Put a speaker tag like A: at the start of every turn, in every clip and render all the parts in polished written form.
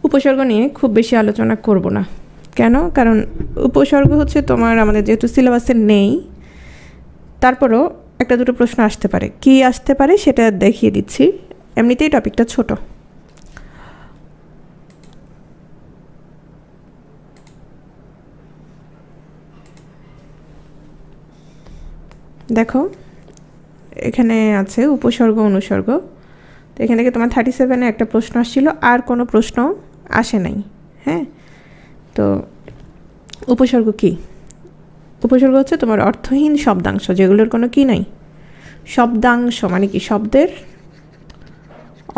A: উপসর্গ নিয়ে খুব বেশি আলোচনা করব না। কেন? কারণ উপসর্গ হচ্ছে তোমার আমাদের যেহেতু সিলেবাসে নেই, তারপরও একটা দুটো প্রশ্ন আসতে পারে। কি আসতে পারে সেটা দেখিয়ে দিচ্ছি, এমনিতেই টপিকটা ছোট। দেখো এখানে আছে উপসর্গ অনুসর্গ। তো এখান থেকে তোমার 37-এ একটা প্রশ্ন আসছিল, আর কোনো প্রশ্ন আসে নাই। হ্যাঁ, তো উপসর্গ কি? উপসর্গ হচ্ছে তোমার অর্থহীন শব্দাংশ, যেগুলোর কোনো কি নাই। শব্দাংশ মানে কি? শব্দের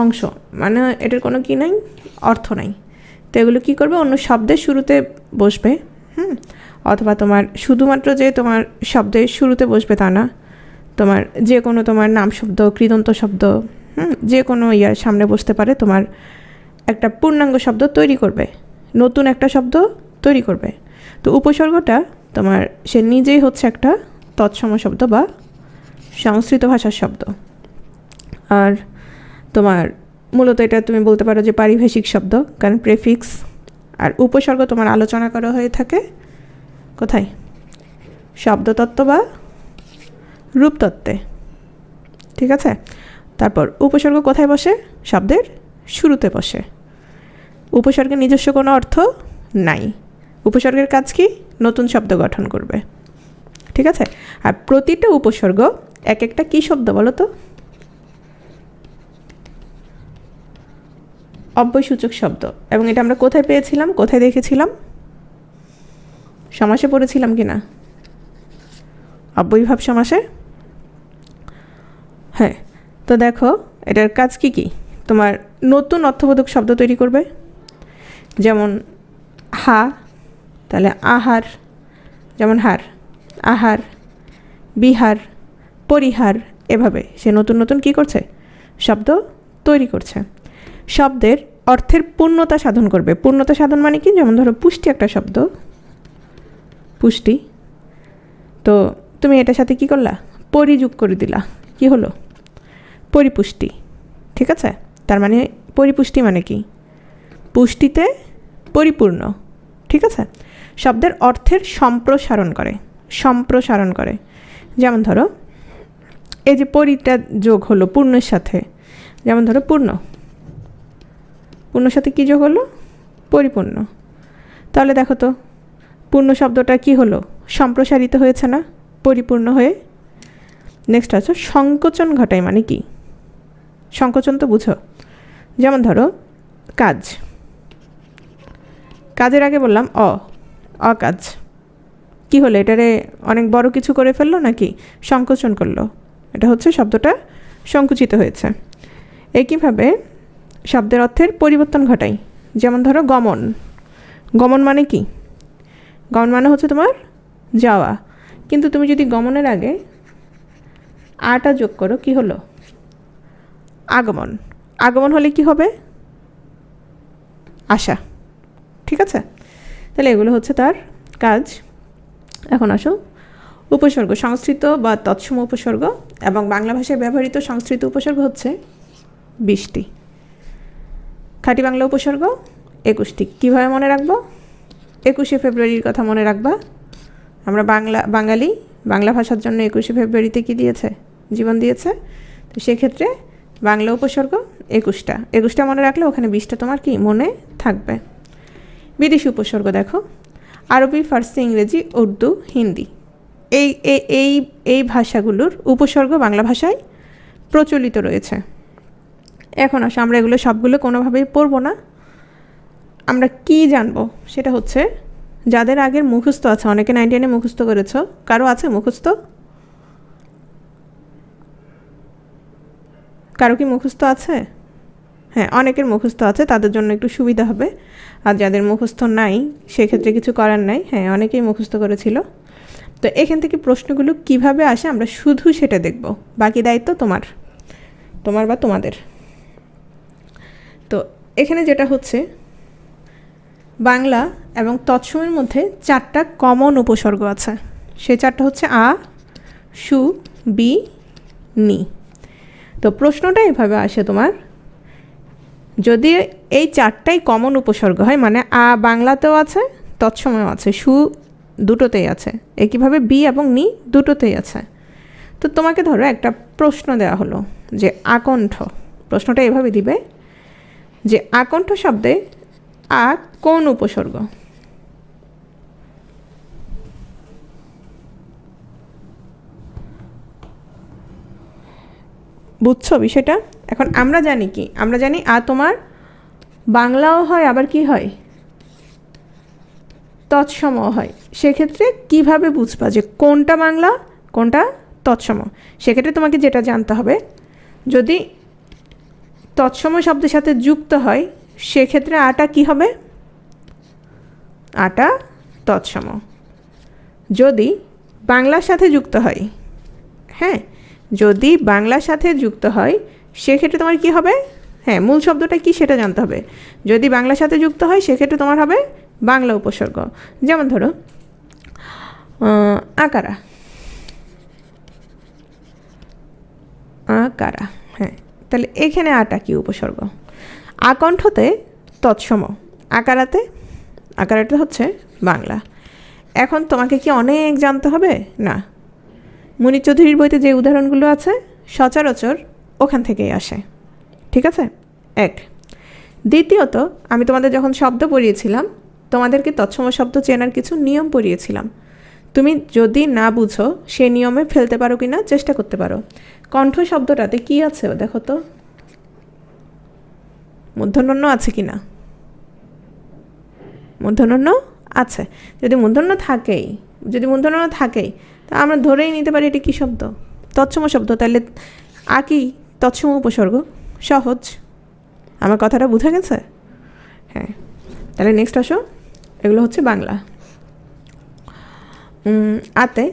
A: অংশ, মানে এটার কোনো কি নাই, অর্থ নাই। তো এগুলো কী করবে? অন্য শব্দের শুরুতে বসবে। অথবা তোমার শুধুমাত্র যে তোমার শব্দের শুরুতে বসবে তা না, তোমার যে কোনো তোমার নাম শব্দ, কৃদন্ত শব্দ, যে কোনো ইয়ার সামনে বসতে পারে। তোমার একটা পূর্ণাঙ্গ শব্দ তৈরি করবে, নতুন একটা শব্দ তৈরি করবে। তো উপসর্গটা তোমার সে নিজেই হচ্ছে একটা তৎসম শব্দ বা সংস্কৃত ভাষার শব্দ। আর তোমার মূলত এটা তুমি বলতে পারো যে পারিভাষিক শব্দ, কারণ প্রেফিক্স আর উপসর্গ তোমার আলোচনা করা হয়ে থাকে কোথায়? শব্দতত্ত্ব বা রূপতত্ত্বে। ঠিক আছে? তারপর উপসর্গ কোথায় বসে? শব্দের শুরুতে বসে। উপসর্গের নিজস্ব কোনো অর্থ নাই। উপসর্গের কাজ কি? নতুন শব্দ গঠন করবে। ঠিক আছে? আর প্রতিটা উপসর্গ এক একটা কী শব্দ বলো তো? অব্যয়সূচক শব্দ। এবং এটা আমরা কোথায় পেয়েছিলাম, কোথায় দেখেছিলাম? সমাসে পড়েছিলাম কি না? অব্যয়ীভাব সমাসে। হ্যাঁ, তো দেখো এটার কাজ কি কি? তোমার নতুন অর্থবোধক শব্দ তৈরি করবে। যেমন হা, তাহলে আহার, যেমন হার, আহার, বিহার, পরিহার, এভাবে সে নতুন নতুন কী করছে? শব্দ তৈরি করছে। শব্দের অর্থের পূর্ণতা সাধন করবে। পূর্ণতা সাধন মানে কি? যেমন ধরো পুষ্টি একটা শব্দ, পুষ্টি, তো তুমি এটার সাথে কি করলা? পরিযোগ করে দিলা, কি হলো? পরিপুষ্টি। ঠিক আছে? তার মানে পরিপুষ্টি মানে কি? পুষ্টিতে পরিপূর্ণ। ঠিক আছে? শব্দের অর্থের সম্প্রসারণ করে, সম্প্রসারণ করে। যেমন ধরো এই যে পরিটা যোগ হলো পূর্ণের সাথে, যেমন ধরো পূর্ণ, পূর্ণর সাথে কী যোগ হলো? পরিপূর্ণ। তাহলে দেখো তো পূর্ণ শব্দটা কি হলো? সম্প্রসারিত হয়েছে না পরিপূর্ণ হয়ে? নেক্সট আছে সংকোচন ঘটায়। মানে কি? সংকোচন তো বুঝো। যেমন ধরো কাজ, কাজের আগে বললাম অকাজ, কি হলো? এটারে অনেক বড় কিছু করে ফেললো নাকি সংকোচন করলো? এটা হচ্ছে শব্দটা সংকুচিত হয়েছে। একইভাবে শব্দের অর্থের পরিবর্তন ঘটাই। যেমন ধরো গমন, গমন মানে কি? গমন মানে হচ্ছে তোমার যাওয়া, কিন্তু তুমি যদি গমনের আগে আটা যোগ করো, কি হলো? আগমন। আগমন হলে কি হবে? আসা। ঠিক আছে? তাহলে এগুলো হচ্ছে তার কাজ। এখন আসো উপসর্গ। সংস্কৃত বা তৎসম উপসর্গ এবং বাংলা ভাষায় ব্যবহৃত সংস্কৃত উপসর্গ হচ্ছে 20টি। খাঁটি বাংলা উপসর্গ 21টি। কীভাবে মনে রাখবো? 21শে ফেব্রুয়ারির কথা মনে রাখবা। আমরা বাঙালি, বাংলা ভাষার জন্য 21শে ফেব্রুয়ারিতে কী দিয়েছে? জীবন দিয়েছে। তো সেক্ষেত্রে বাংলা উপসর্গ 21টা মনে রাখলে ওখানে 20টা তোমার কি মনে থাকবে। বিদেশি উপসর্গ দেখো, আরবি, ফার্সি, ইংরেজি, উর্দু, হিন্দি, এই ভাষাগুলোর উপসর্গ বাংলা ভাষায় প্রচলিত রয়েছে। এখন আসো আমরা এগুলো সবগুলো কোনোভাবেই পড়বো না। আমরা কি জানবো সেটা হচ্ছে যাদের আগের মুখস্থ আছে। অনেকে 9-10-এ মুখস্থ করেছ, কারো আছে মুখস্থ? কারো কি মুখস্থ আছে? হ্যাঁ, অনেকের মুখস্থ আছে, তাদের জন্য একটু সুবিধা হবে। আর যাদের মুখস্থ নাই সেক্ষেত্রে কিছু করার নাই। হ্যাঁ, অনেকেই মুখস্থ করেছিল। তো এখান থেকে প্রশ্নগুলো কিভাবে আসে আমরা শুধু সেটা দেখব, বাকি দায়িত্ব তোমার বা তোমাদের। তো এখানে যেটা হচ্ছে বাংলা এবং তৎসমের মধ্যে 4টা কমন উপসর্গ আছে। সেই 4টা হচ্ছে আ, সু, বি, নি। তো প্রশ্নটা এভাবে আসে তোমার যদি এই চারটাই কমন উপসর্গ হয়, মানে আ বাংলাতেও আছে, তৎসময় আছে, সু দুটোতেই আছে, একইভাবে বি এবং নি দুটোতেই আছে। তো তোমাকে ধরো একটা প্রশ্ন দেওয়া হলো যে আকণ্ঠ, প্রশ্নটা এভাবে দিবে যে আকণ্ঠ শব্দে আ কোন উপসর্গ? বুঝছো বিষয়টা? এখন আমরা জানি কি, আমরা জানি আ তোমার বাংলাও হয়, আবার কি হয়, তৎসম হয়। সেক্ষেত্রে কিভাবে বুঝবা যে কোনটা বাংলা কোনটা তৎসম? সেক্ষেত্রে তোমাকে যেটা জানতে হবে, যদি তৎসম শব্দের সাথে যুক্ত হয় সেক্ষেত্রে আটা কি হবে? আটা তৎসম। যদি বাংলার সাথে যুক্ত হয়, হ্যাঁ, যদি বাংলার সাথে যুক্ত হয় সেক্ষেত্রে তোমার কি হবে? হ্যাঁ, মূল শব্দটা কি সেটা জানতে হবে। যদি বাংলার সাথে যুক্ত হয় সেক্ষেত্রে তোমার হবে বাংলা উপসর্গ। যেমন ধরো আকারা, আকারা, হ্যাঁ, তাহলে এখানে আটা কি উপসর্গ? আকণ্ঠতে তৎসম, আকারাতে, আকারাতে হচ্ছে বাংলা। এখন তোমাকে কি অনেক জানতে হবে? না, মুনির চৌধুরীর বইতে যে উদাহরণগুলো আছে সচরাচর ওখান থেকেই আসে, ঠিক আছে? এক। দ্বিতীয়ত, আমি তোমাদের যখন শব্দ পড়িয়েছিলাম তোমাদেরকে তৎসম শব্দ চেনার কিছু নিয়ম পড়িয়েছিলাম। তুমি যদি না বুঝো সে নিয়মে ফেলতে পারো কি না চেষ্টা করতে পারো। কণ্ঠ শব্দটাতে কি আছে দেখো তো, মূর্ধন্য আছে কি না? মূর্ধন্য আছে। যদি মূর্ধন্য থাকেই, যদি মূর্ধন্য থাকেই তা আমরা ধরেই নিতে পারি এটি কী শব্দ? তৎসম শব্দ। তাহলে আ কি তৎসম উপসর্গ? সহজ। আমার কথাটা বুঝে গেছে? হ্যাঁ, তাহলে নেক্সট আসো। এগুলো হচ্ছে বাংলা। আতে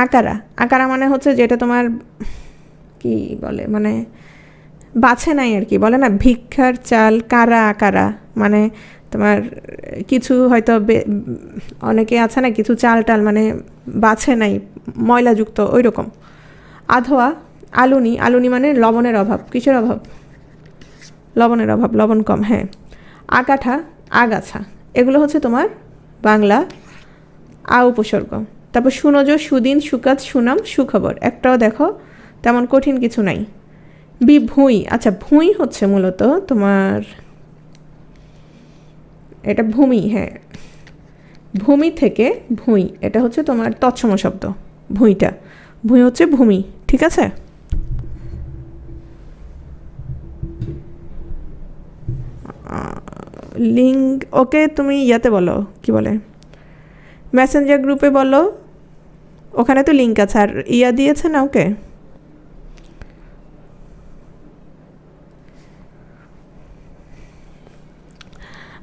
A: আকারা, আকারা মানে হচ্ছে যেটা তোমার কি বলে, মানে বাছে নাই আর কি, বলে না ভিক্ষার চাল কারা আকারা, মানে তোমার কিছু হয়তো অনেকে আছে না কিছু চাল টাল মানে বাছে নাই, ময়লাযুক্ত, ওই রকম। আধোয়া, আলুনি, আলুনি মানে লবণের অভাব। কিসের অভাব? লবণের অভাব, লবণ কম, হ্যাঁ। আকাঠা, আগাছা, এগুলো হচ্ছে তোমার বাংলা আ উপসর্গ। তারপর সুনজ, সুদিন, সুকাত, সুনাম, সুখবর, একটাও দেখো তেমন কঠিন কিছু নাই। ভুঁই, আচ্ছা ভুঁই হচ্ছে মূলত তোমার এটা ভূমি, হ্যাঁ, ভূমি থেকে ভুঁই, এটা হচ্ছে তোমার তৎসম শব্দ। ভুঁইটা, ভুঁই হচ্ছে ভূমি, ঠিক আছে? লিঙ্ক ওকে তুমি ইয়াতে বলো, কি বলে, মেসেঞ্জার গ্রুপে বলো, ওখানে তো লিঙ্ক আছে। আর ইয়া দিয়েছে না ওকে?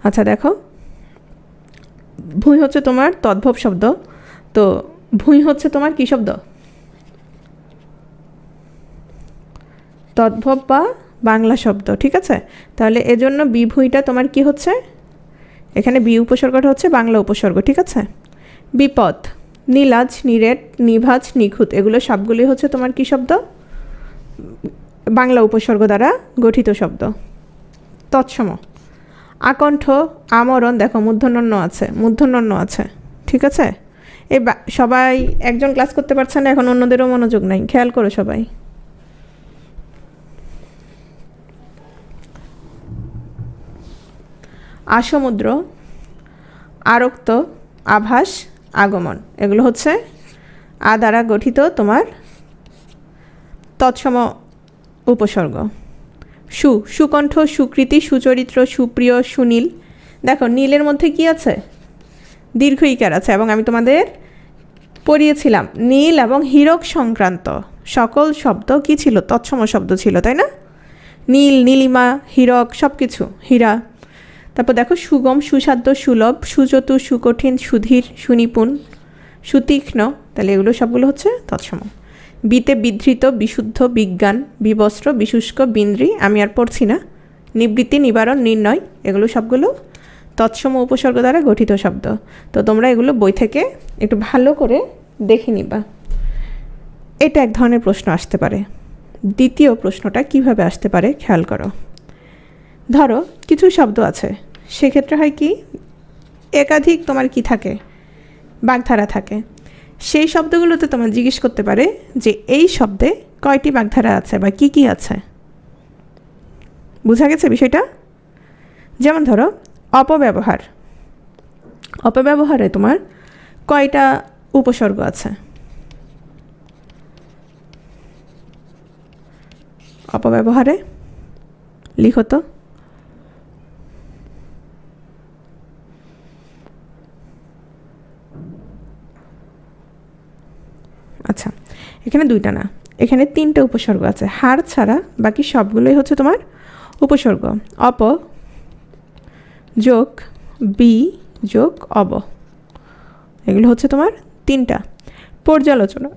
A: আচ্ছা দেখো, ভুঁই হচ্ছে তোমার তদ্ভব শব্দ। তো ভুঁই হচ্ছে তোমার কী শব্দ? তদ্ভব বা বাংলা শব্দ, ঠিক আছে? তাহলে এজন্য বিভুঁইটা তোমার কি হচ্ছে? এখানে বি উপসর্গটা হচ্ছে বাংলা উপসর্গ, ঠিক আছে? বিপদ, নীলাজ, নিরেট, নিভাজ, নিখুঁত, এগুলো সবগুলি হচ্ছে তোমার কি শব্দ? বাংলা উপসর্গ দ্বারা গঠিত শব্দ, তৎসম। আকণ্ঠ, আমরণ, দেখো মূর্ধন্য আছে, মূর্ধন্য আছে, ঠিক আছে? এই সবাই একজন ক্লাস করতে পারছে না, এখন অন্যদেরও মনোযোগ নাই, খেয়াল করো সবাই। আসমুদ্র, আরক্ত, আভাস, আগমন, এগুলো হচ্ছে আ দ্বারা গঠিত তোমার তৎসম উপসর্গ। সুকণ্ঠ, সুকৃতি, সুচরিত্র, সুপ্রিয়, সুনীল, দেখো নীলের মধ্যে কি আছে? দীর্ঘ ইকার আছে। এবং আমি তোমাদের পড়িয়েছিলাম নীল এবং হীরক সংক্রান্ত সকল শব্দ কি ছিল? তৎসম শব্দ ছিল, তাই না? নীল, নীলিমা, হীরক, সব কিছু, হীরা। তারপর দেখো সুগম, সুসাধ্য, সুলভ, সুচতুর, সুকঠিন, সুধীর, সুনিপুণ, সুতীক্ষ্ণ, তাহলে এগুলো সবগুলো হচ্ছে তৎসম। বিতে বিধৃত, বিশুদ্ধ, বিজ্ঞান, বিবস্ত্র, বিশুষ্ক, বিন্দ্রি, আমি আর পড়ছি না, নিবৃত্তি, নিবারণ, নির্ণয়, এগুলো সবগুলো তৎসম উপসর্গ দ্বারা গঠিত শব্দ। তো তোমরা এগুলো বই থেকে একটু ভালো করে দেখে নিবা। এটা এক ধরনের প্রশ্ন আসতে পারে। দ্বিতীয় প্রশ্নটা কিভাবে আসতে পারে খেয়াল করো। ধরো কিছু শব্দ আছে, সেক্ষেত্রে হয় কি একাধিক তোমার কি থাকে, বাগধারা থাকে। সেই শব্দগুলোতে তোমার জিজ্ঞেস করতে পারে যে এই শব্দে কয়টি বাগধারা আছে বা কি কি আছে। বোঝা গেছে বিষয়টা? যেমন ধরো অপব্যবহার, অপব্যবহারে তোমার কয়টা উপসর্গ আছে? অপব্যবহারে লিখো তো। আচ্ছা, এখানে দুইটা না, এখানে তিনটে উপসর্গ আছে। হার ছাড়া বাকি সবগুলোই হচ্ছে তোমার উপসর্গ। অপ যোগ বি যোগ অব, এগুলো হচ্ছে তোমার তিনটা। পর্যালোচনা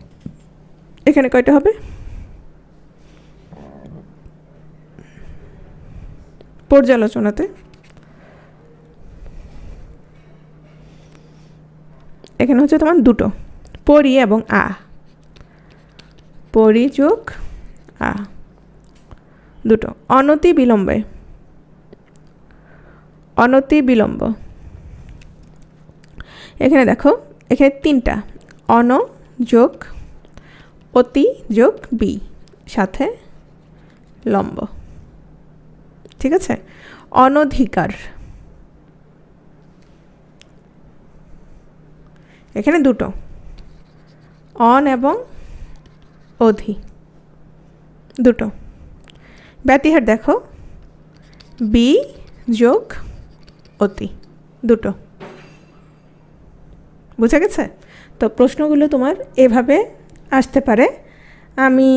A: এখানে কয়টা হবে? পর্যালোচনাতে এখানে হচ্ছে তোমার দুটো, পরি এবং আ, পরি যোগ আ, দুটো। অনতি বিলম্বে, অনতি বিলম্ব, এখানে দেখো এখানে তিনটা, অন যোগ অতি যোগ বি সাথে লম্ব, ঠিক আছে। অনধিকার, এখানে দুটো, অন এবং অধি, দুটো। ব্যতিহার দেখো বি যোগ অতি, দুটো। বুঝা গেছে? তো প্রশ্নগুলো তোমার এভাবে আসতে পারে। আমি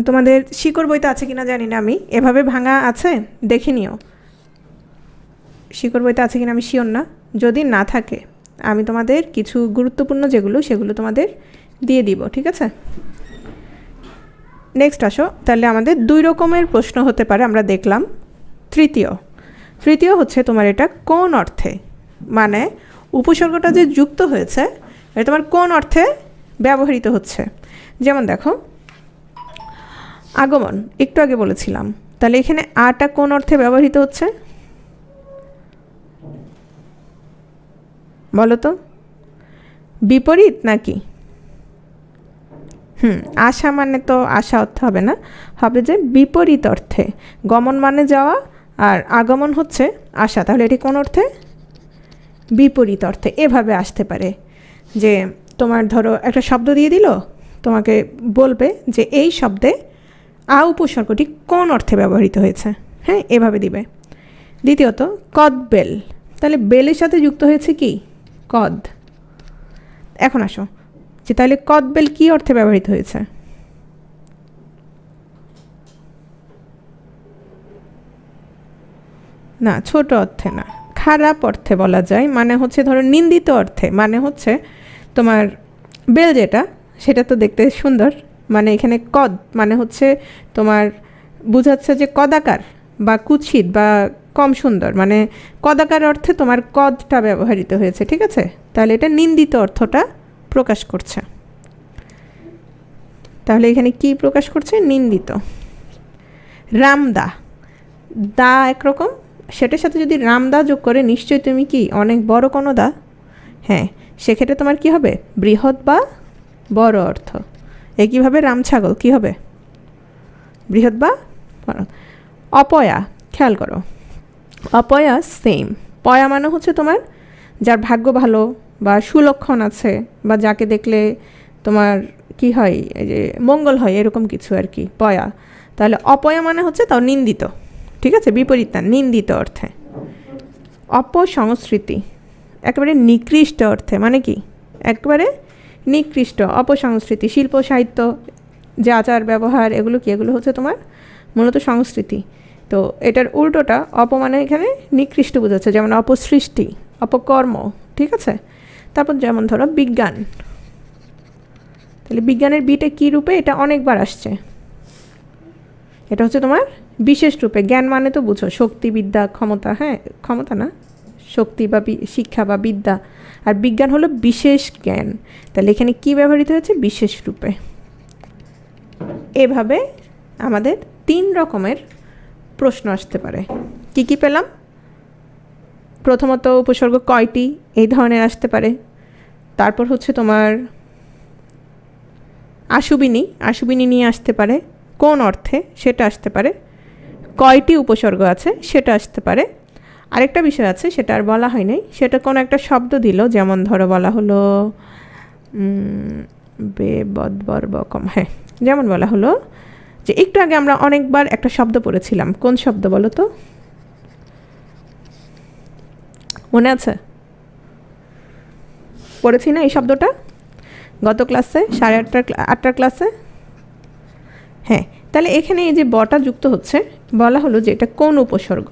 A: তোমাদের শিকড় বইতে আছে কিনা জানি না, আমি এভাবে ভাঙা আছে দেখে নিও। শিকড় বইতে আছে কিনা আমি শিওর না, যদি না থাকে আমি তোমাদের কিছু গুরুত্বপূর্ণ যেগুলো সেগুলো তোমাদের দিয়ে দিব, ঠিক আছে। নেক্সট আসো, তাহলে আমাদের দুই রকমের প্রশ্ন হতে পারে আমরা দেখলাম। তৃতীয় হচ্ছে তোমার এটা কোন অর্থে, মানে উপসর্গটা যে যুক্ত হয়েছে এটা তোমার কোন অর্থে ব্যবহৃত হচ্ছে। যেমন দেখো আগমন, একটু আগে বলেছিলাম, তাহলে এখানে আটা কোন অর্থে ব্যবহৃত হচ্ছে বলো তো? বিপরীত নাকি? আশা মানে তো আশা অর্থ হবে না, হবে যে বিপরীত অর্থে। গমন মানে যাওয়া আর আগমন হচ্ছে আশা, তাহলে এটি কোন অর্থে? বিপরীত অর্থে। এভাবে আসতে পারে যে তোমার ধরো একটা শব্দ দিয়ে দিল, তোমাকে বলবে যে এই শব্দে আ উপসর্গটি কোন অর্থে ব্যবহৃত হয়েছে, হ্যাঁ এভাবে দিবে। দ্বিতীয়ত কদবেল, তাহলে বেলের সাথে যুক্ত হয়েছে কি কদ। এখন আসো যে তাহলে কদবেল কি অর্থে ব্যবহৃত হয়েছে? না, ছোট অর্থে না, খারাপ অর্থে বলা যায়, মানে হচ্ছে ধরো নিন্দিত অর্থে, মানে হচ্ছে তোমার বেল যেটা সেটা তো দেখতে সুন্দর, মানে এখানে কদ মানে হচ্ছে তোমার বুঝাচ্ছে যে কদাকার বা কুৎসিত বা কম সুন্দর, মানে কদাকার অর্থে তোমার কদটা ব্যবহৃত হয়েছে, ঠিক আছে। তাহলে এটা নিন্দিত অর্থটা প্রকাশ করছে, তাহলে এখানে কি প্রকাশ করছে? নিন্দিত। রামদা, দা একরকম, সেটার সাথে যদি রামদা যোগ করে নিশ্চয়ই তুমি কি অনেক বড় কোনো দা, হ্যাঁ সেক্ষেত্রে তোমার কি হবে? বৃহৎ বা বড় অর্থ। একইভাবে রামছাগল কি হবে? বৃহৎ বা বড়। অপয়া, খেয়াল করো অপয়া সেম, পয়া মানে হচ্ছে তোমার যার ভাগ্য ভালো বা সুলক্ষণ আছে বা যাকে দেখলে তোমার কি হয়, এই যে মঙ্গল হয় এরকম কিছু আর কি, পয়া। তাহলে অপয়া মানে হচ্ছে তাও নিন্দিত, ঠিক আছে, বিপরীত না, নিন্দিত অর্থে। অপসংস্কৃতি একেবারে নিকৃষ্ট অর্থে, মানে কি একেবারে নিকৃষ্ট। অপসংস্কৃতি শিল্প সাহিত্য যে আচার ব্যবহার এগুলো কি, এগুলো হচ্ছে তোমার মূলত সংস্কৃতি। তো এটার উল্টোটা অপমানে এখানে নিকৃষ্ট বোঝাচ্ছে, যেমন অপসৃষ্টি, অপকর্ম, ঠিক আছে। তারপর যেমন ধরো বিজ্ঞান, তাহলে বিজ্ঞানের বিটা কী রূপে? এটা অনেকবার আসছে, এটা হচ্ছে তোমার বিশেষ রূপে। জ্ঞান মানে তো বুঝো শক্তি, বিদ্যা, ক্ষমতা, হ্যাঁ ক্ষমতা না, শক্তি বা শিক্ষা বা বিদ্যা, আর বিজ্ঞান হলো বিশেষ জ্ঞান, তাহলে এখানে কি ব্যবহৃত হয়েছে? বিশেষ রূপে। এভাবে আমাদের 3 রকমের প্রশ্ন আসতে পারে। কি কি পেলাম? প্রথমত উপসর্গ কয়টি, এই ধরনের আসতে পারে। তারপর হচ্ছে তোমার আশুবিনী নিয়ে আসতে পারে, কোন অর্থে সেটা আসতে পারে, কয়টি উপসর্গ আছে সেটা আসতে পারে। আরেকটা বিষয় আছে, সেটা আর বলা হয় নাই, সেটা কোনো একটা শব্দ দিল, যেমন ধরো বলা হলো বেবদবরবকম, হ্যাঁ, যেমন বলা হলো যে একটু আগে আমরা অনেকবার একটা শব্দ পড়েছিলাম, কোন শব্দ বলো তো, মনে আছে? পড়েছি না এই শব্দটা গত ক্লাসে, 8টার ক্লাসে? হ্যাঁ, তাহলে এখানে এই যে বটা যুক্ত হচ্ছে, বলা হলো যে এটা কোন উপসর্গ।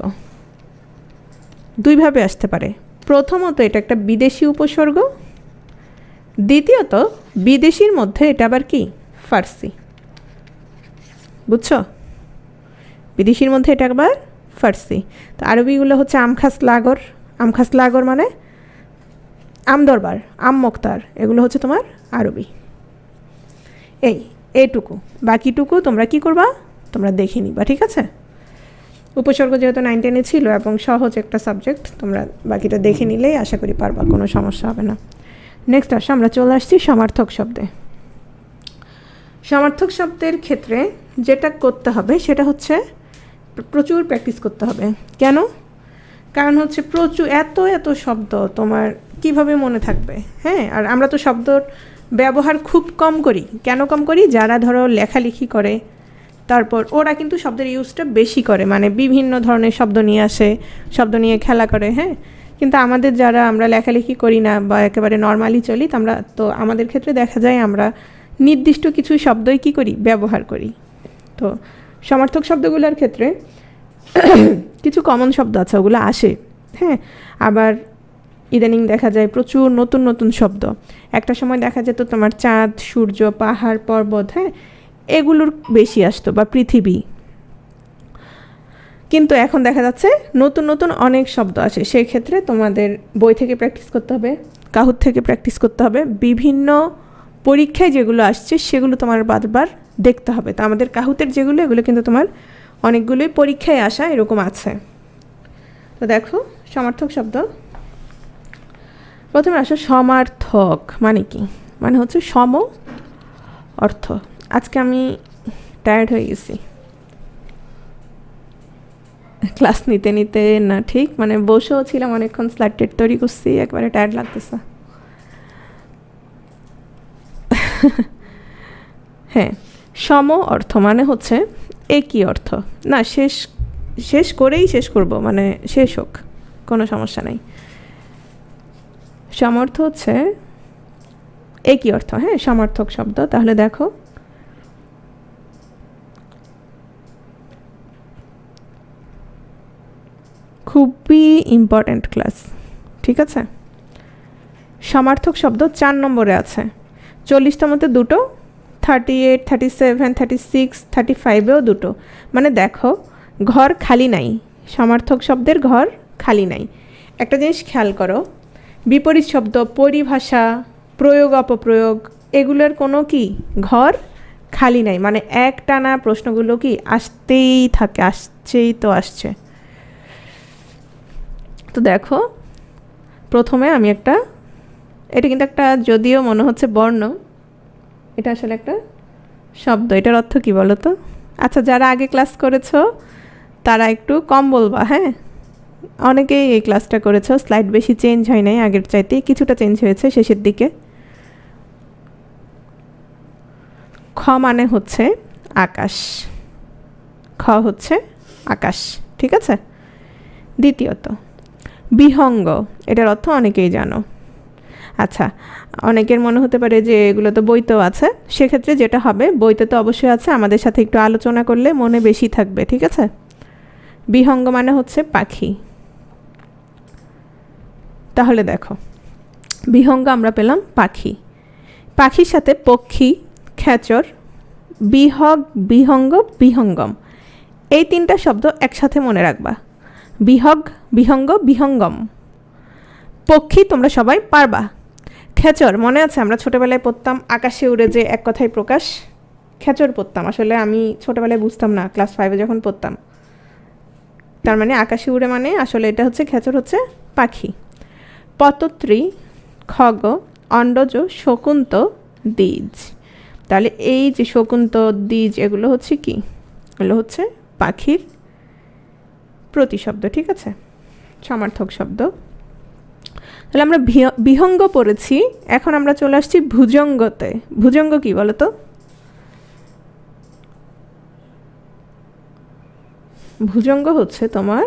A: দুইভাবে আসতে পারে। প্রথমত এটা একটা বিদেশি উপসর্গ, দ্বিতীয়ত বিদেশির মধ্যে এটা আবার কি ফার্সি। বুঝছো? বিদেশির মধ্যে এটা আবার ফার্সি। তো আরবিগুলো হচ্ছে আমখাস লাগর মানে আমদরবার, আম মোক্তার, এগুলো হচ্ছে তোমার আরবি। এইটুকু, বাকিটুকু তোমরা কি করবা, তোমরা দেখে নিবা, ঠিক আছে? উপসর্গ যেহেতু 9 10-এ ছিল এবং সহজ একটা সাবজেক্ট, তোমরা বাকিটা দেখে নিলেই আশা করি পারবা, কোনো সমস্যা হবে না। নেক্সট আসো, আমরা চলে আসছি সমার্থক শব্দে। সমার্থক শব্দের ক্ষেত্রে যেটা করতে হবে সেটা হচ্ছে প্রচুর প্র্যাকটিস করতে হবে। কেন? কারণ হচ্ছে প্রচুর এত শব্দ তোমার কিভাবে মনে থাকবে? হ্যাঁ, আর আমরা তো শব্দর ব্যবহার খুব কম করি। কেন কম করি? যারা ধরো লেখালেখি করে, তারপর ওরা কিন্তু শব্দের ইউজটা বেশি করে, মানে বিভিন্ন ধরনের শব্দ নিয়ে আসে, শব্দ নিয়ে খেলা করে। হ্যাঁ, কিন্তু আমাদের যারা আমরা লেখালেখি করি না বা একেবারে নর্মালি চলি, তো আমাদের ক্ষেত্রে দেখা যায় আমরা নির্দিষ্ট কিছু শব্দই কী করি, ব্যবহার করি। তো সমার্থক শব্দগুলোর ক্ষেত্রে কিছু কমন শব্দ আছে, ওগুলো আসে। হ্যাঁ, আবার ইদানিং দেখা যায় প্রচুর নতুন শব্দ। একটা সময় দেখা যেত তোমার চাঁদ, সূর্য, পাহাড়, পর্বত, হ্যাঁ, এগুলোর বেশি আসতো, বা পৃথিবী। কিন্তু এখন দেখা যাচ্ছে নতুন অনেক শব্দ আসে। সেই ক্ষেত্রে তোমাদের বই থেকে প্র্যাকটিস করতে হবে, কাহুত থেকে প্র্যাকটিস করতে হবে, বিভিন্ন পরীক্ষায় যেগুলো আসছে সেগুলো তোমার বারবার দেখতে হবে। তো আমাদের কাহুতের যেগুলো, এগুলো কিন্তু তোমার অনেকগুলোই পরীক্ষায় আসা এরকম আছে। তো দেখো সমার্থক শব্দ, প্রথমে আসো সমার্থক মানে কি? মানে হচ্ছে সম অর্থ। আজকে আমি টায়ার্ড হয়ে গেছি ক্লাস নিতে না, ঠিক মানে বসেও ছিলাম অনেকক্ষণ, স্লাইড তৈরি করছি, একবারে টায়ার্ড লাগতেছে। হ্যাঁ, সম অর্থ মানে হচ্ছে একই অর্থ, না শেষ করেই শেষ করব, মানে শেষ হোক, কোনো সমস্যা নাই। সমর্থ হচ্ছে একই অর্থ। হ্যাঁ, সমার্থক শব্দ। তাহলে দেখো খুবই ইম্পর্ট্যান্ট ক্লাস, ঠিক আছে? সমার্থক শব্দ 4 নম্বরে আছে, 40তমতে দুটো, 38, 37, 36, 35-এও দুটো। মানে দেখো ঘর খালি নাই, সমার্থক শব্দের ঘর খালি নাই। একটা জিনিস খেয়াল করো, বিপরীত শব্দ, পরিভাষা, প্রয়োগ অপপ্রয়োগ, এগুলোর কোনো কি ঘর খালি নাই, মানে একটানা প্রশ্নগুলো কি আসতেই থাকে, আসছে। তো দেখো প্রথমে আমি এটা কিন্তু একটা, যদিও মনে হচ্ছে বর্ণ, এটা আসলে একটা শব্দ। এটার অর্থ কি বলো তো? আচ্ছা, যারা আগে ক্লাস করেছো তারা একটু কম বলবা। হ্যাঁ, অনেকেই এই ক্লাসটা করেছো, স্লাইড বেশি চেঞ্জ হয় নাই, আগের চাইতে কিছুটা চেঞ্জ হয়েছে শেষের দিকে। খ মানে হচ্ছে আকাশ, খ হচ্ছে আকাশ, ঠিক আছে? দ্বিতীয়ত বিহঙ্গ, এটার অর্থ অনেকেই জানো। আচ্ছা, অনেকের মনে হতে পারে যে এগুলো তো বইতেও আছে, সেক্ষেত্রে যেটা হবে, বইতে তো অবশ্যই আছে, আমাদের সাথে একটু আলোচনা করলে মনে বেশি থাকবে, ঠিক আছে? বিহঙ্গ মানে হচ্ছে পাখি। তাহলে দেখো বিহঙ্গ আমরা পেলাম পাখি, পাখির সাথে পক্ষী, খেচর, বিহঙ্গ, বিহঙ্গম, এই 3টা শব্দ একসাথে মনে রাখবা। বিহঙ্গ, বিহঙ্গম। পক্ষী তোমরা সবাই পারবা। খেচর মনে আছে, আমরা ছোটোবেলায় পড়তাম আকাশে উড়ে যে এক কথায় প্রকাশ, খেচর পড়তাম। আসলে আমি ছোটোবেলায় বুঝতাম না, ক্লাস 5-এ যখন পড়তাম, তার মানে আকাশে উড়ে মানে আসলে এটা হচ্ছে খেচর হচ্ছে পাখি। পতত্রী, খগ, অন্ডজ, শকুন্ত, দ্বিজ। তাহলে এই যে শকুন্ত, দ্বিজ এগুলো হচ্ছে কি, এগুলো হচ্ছে পাখির প্রতিশব্দ, ঠিক আছে, সমার্থক শব্দ। তাহলে আমরা বিহঙ্গ পড়েছি, এখন আমরা চলে আসছি ভুজঙ্গতে। ভুজঙ্গ কি বলো তো? ভুজঙ্গ হচ্ছে তোমার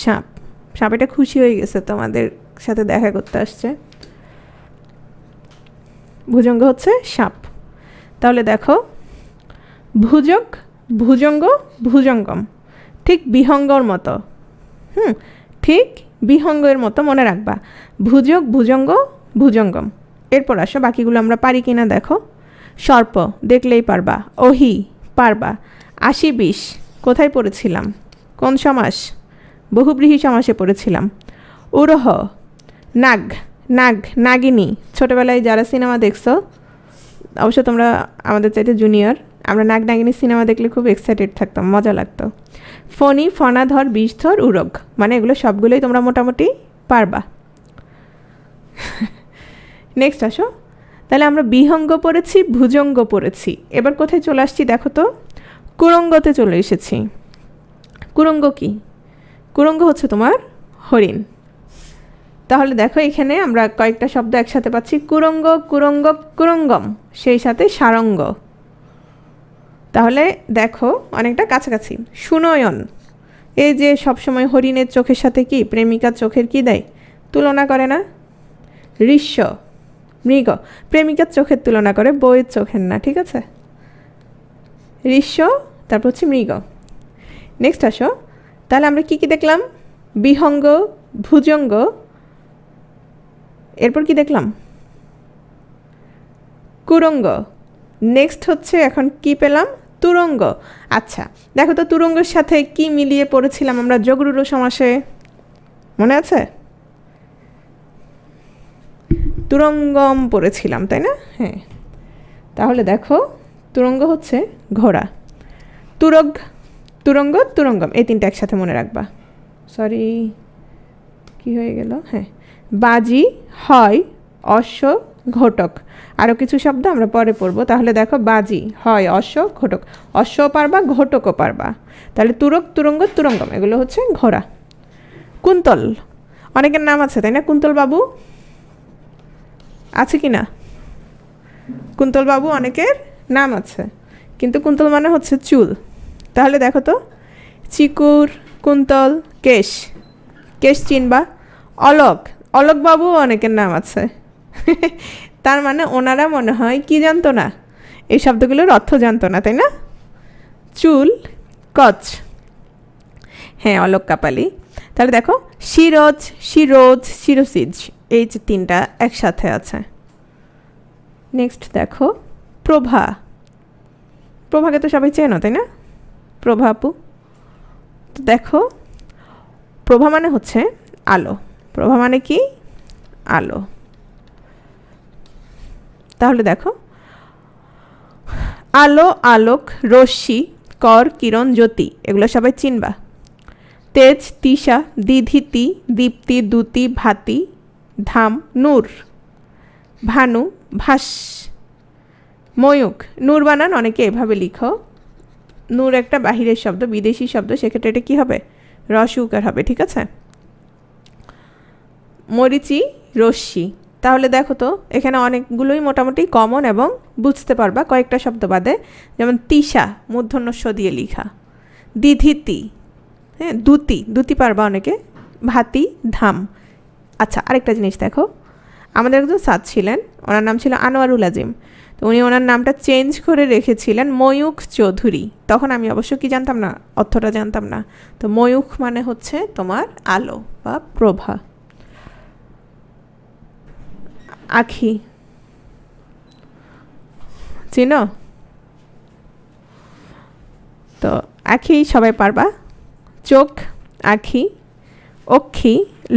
A: সাপ। সাপ এটা খুশি হয়ে গেছে তোমাদের সাথে দেখা করতে আসছে। ভুজঙ্গ হচ্ছে সাপ। তাহলে দেখো ভুজক, ভুজঙ্গ, ভুজঙ্গম, ঠিক বিহঙ্গর মতো। ঠিক বিহঙ্গের মতো মনে রাখবা। ভুজক, ভুজঙ্গ, ভুজঙ্গম। এরপর আসো বাকিগুলো আমরা পারি কিনা দেখো। সর্প দেখলেই পারবা। ওহি পারবা। ৮০-২০ কোথায় পড়েছিলাম? কোন সমাস? বহুব্রীহি সমাসে পড়েছিলাম। উরহ, নাগ, নাগ, নাগিনী। ছোটোবেলায় যারা সিনেমা দেখছো, অবশ্য তোমরা আমাদের চাইতে জুনিয়র, আমরা নাগ নাগিনী সিনেমা দেখলে খুব এক্সাইটেড থাকতাম, মজা লাগতো। ফণি, ফণাধর, বিষধর, উরগ, মানে এগুলো সবগুলোই তোমরা মোটামুটি পারবা। নেক্সট আসো। তাহলে আমরা বিহঙ্গ পড়েছি, ভুজঙ্গ পড়েছি, এবার কোথায় চলে আসছি দেখো তো? কুরঙ্গতে চলে এসেছি। কুরঙ্গ কি? কুরঙ্গ হচ্ছে তোমার হরিণ। তাহলে দেখো এখানে আমরা কয়েকটা শব্দ একসাথে পাচ্ছি। কুরঙ্গ, কুরঙ্গ, কুরঙ্গম, সেই সাথে সারঙ্গ। তাহলে দেখো অনেকটা কাছাকাছি। সুনয়ন, এই যে সবসময় হরিণের চোখের সাথে কি প্রেমিকার চোখের কি দেয়, তুলনা করে না? ঋষ্য, মৃগ, প্রেমিকার চোখের তুলনা করে, বইয়ের চোখের না, ঠিক আছে? ঋষ্য, তারপর হচ্ছে মৃগ। নেক্সট আসো। তাহলে আমরা কি কি দেখলাম? বিহঙ্গ, ভুজঙ্গ, এরপর কি দেখলাম? কুরঙ্গ। নেক্সট হচ্ছে এখন কি পেলাম? তুরঙ্গ। আচ্ছা দেখো তো তুরঙ্গের সাথে কি মিলিয়ে পড়েছিলাম আমরা যোগরূঢ় সমাসে, মনে আছে? তুরঙ্গম পড়েছিলাম, তাই না? হ্যাঁ। তাহলে দেখো তুরঙ্গ হচ্ছে ঘোড়া। তুরগ, তুরঙ্গ, তুরঙ্গম, এই তিনটা একসাথে মনে রাখবা। সরি, কি হয়ে গেল? হ্যাঁ, বাজি, হয়, অশ্ব, ঘটক। আরও কিছু শব্দ আমরা পরে পড়ব। তাহলে দেখো বাজি, হয়, অশ্ব, ঘটক। অশ্বও পারবা, ঘটকও পারবা। তাহলে তুরক, তুরঙ্গ, তুরঙ্গম, এগুলো হচ্ছে ঘোড়া। কুন্তল, অনেকের নাম আছে তাই না? কুন্তল বাবু আছে কি না? কুন্তল বাবু অনেকের নাম আছে, কিন্তু কুন্তল মানে হচ্ছে চুল। তাহলে দেখো তো চিকুর, কুন্তল, কেশ, কেশ চিনবা। অলোক, অলোক বাবু অনেকের নাম আছে। তার মানে ওনারা মনে হয় কি জানতো না, এই শব্দগুলোর অর্থ জানতো না, তাই না? চুল, কচ, হ্যাঁ অলোক কাপালি। তাহলে দেখো শিরোজ, শিরোজ, শিরোসিজ, এই যে তিনটা একসাথে আছে। নেক্সট দেখো প্রভা। প্রভাকে তো সবাই চেনো তাই না? প্রভা আপু। তো দেখো প্রভা মানে হচ্ছে আলো। প্রভা মানে কি? আলো। তাহলে দেখো আলো, আলোক, রশ্মি, কর, কিরণ, জ্যোতি, এগুলো সবাই চিনবা। তেজ, তিসা, দিধিতি, দীপ্তি, দ্যুতি, ভাতি, ধাম, নূর, ভানু, ভাস, ময়ূক। নূর বানান অনেকে এভাবে লিখো। নূর একটা বাহিরের শব্দ, বিদেশি শব্দ, সেক্ষেত্রে এটা কী হবে? রসউকার হবে, ঠিক আছে? মরিচি, রশ্মি। তাহলে দেখো তো এখানে অনেকগুলোই মোটামুটি কমন এবং বুঝতে পারবা কয়েকটা শব্দ বাদে। যেমন তিসা, মূর্ধন্য দিয়ে লিখা। দিধিতি, হ্যাঁ, দ্যুতি, দ্যুতি পারবা অনেকে। ভাতি, ধাম। আচ্ছা আরেকটা জিনিস দেখো, আমাদের একজন স্যার ছিলেন, ওনার নাম ছিল আনোয়ারুল আজিম। তো উনি ওনার নামটা চেঞ্জ করে রেখেছিলেন ময়ূখ চৌধুরী। তখন আমি অবশ্য কি জানতাম না, অর্থটা জানতাম না। তো ময়ূখ মানে হচ্ছে তোমার আলো বা প্রভা। আখি চিনো? তো আখি সবাই পারবা। চোখ, আখি, অক্ষি,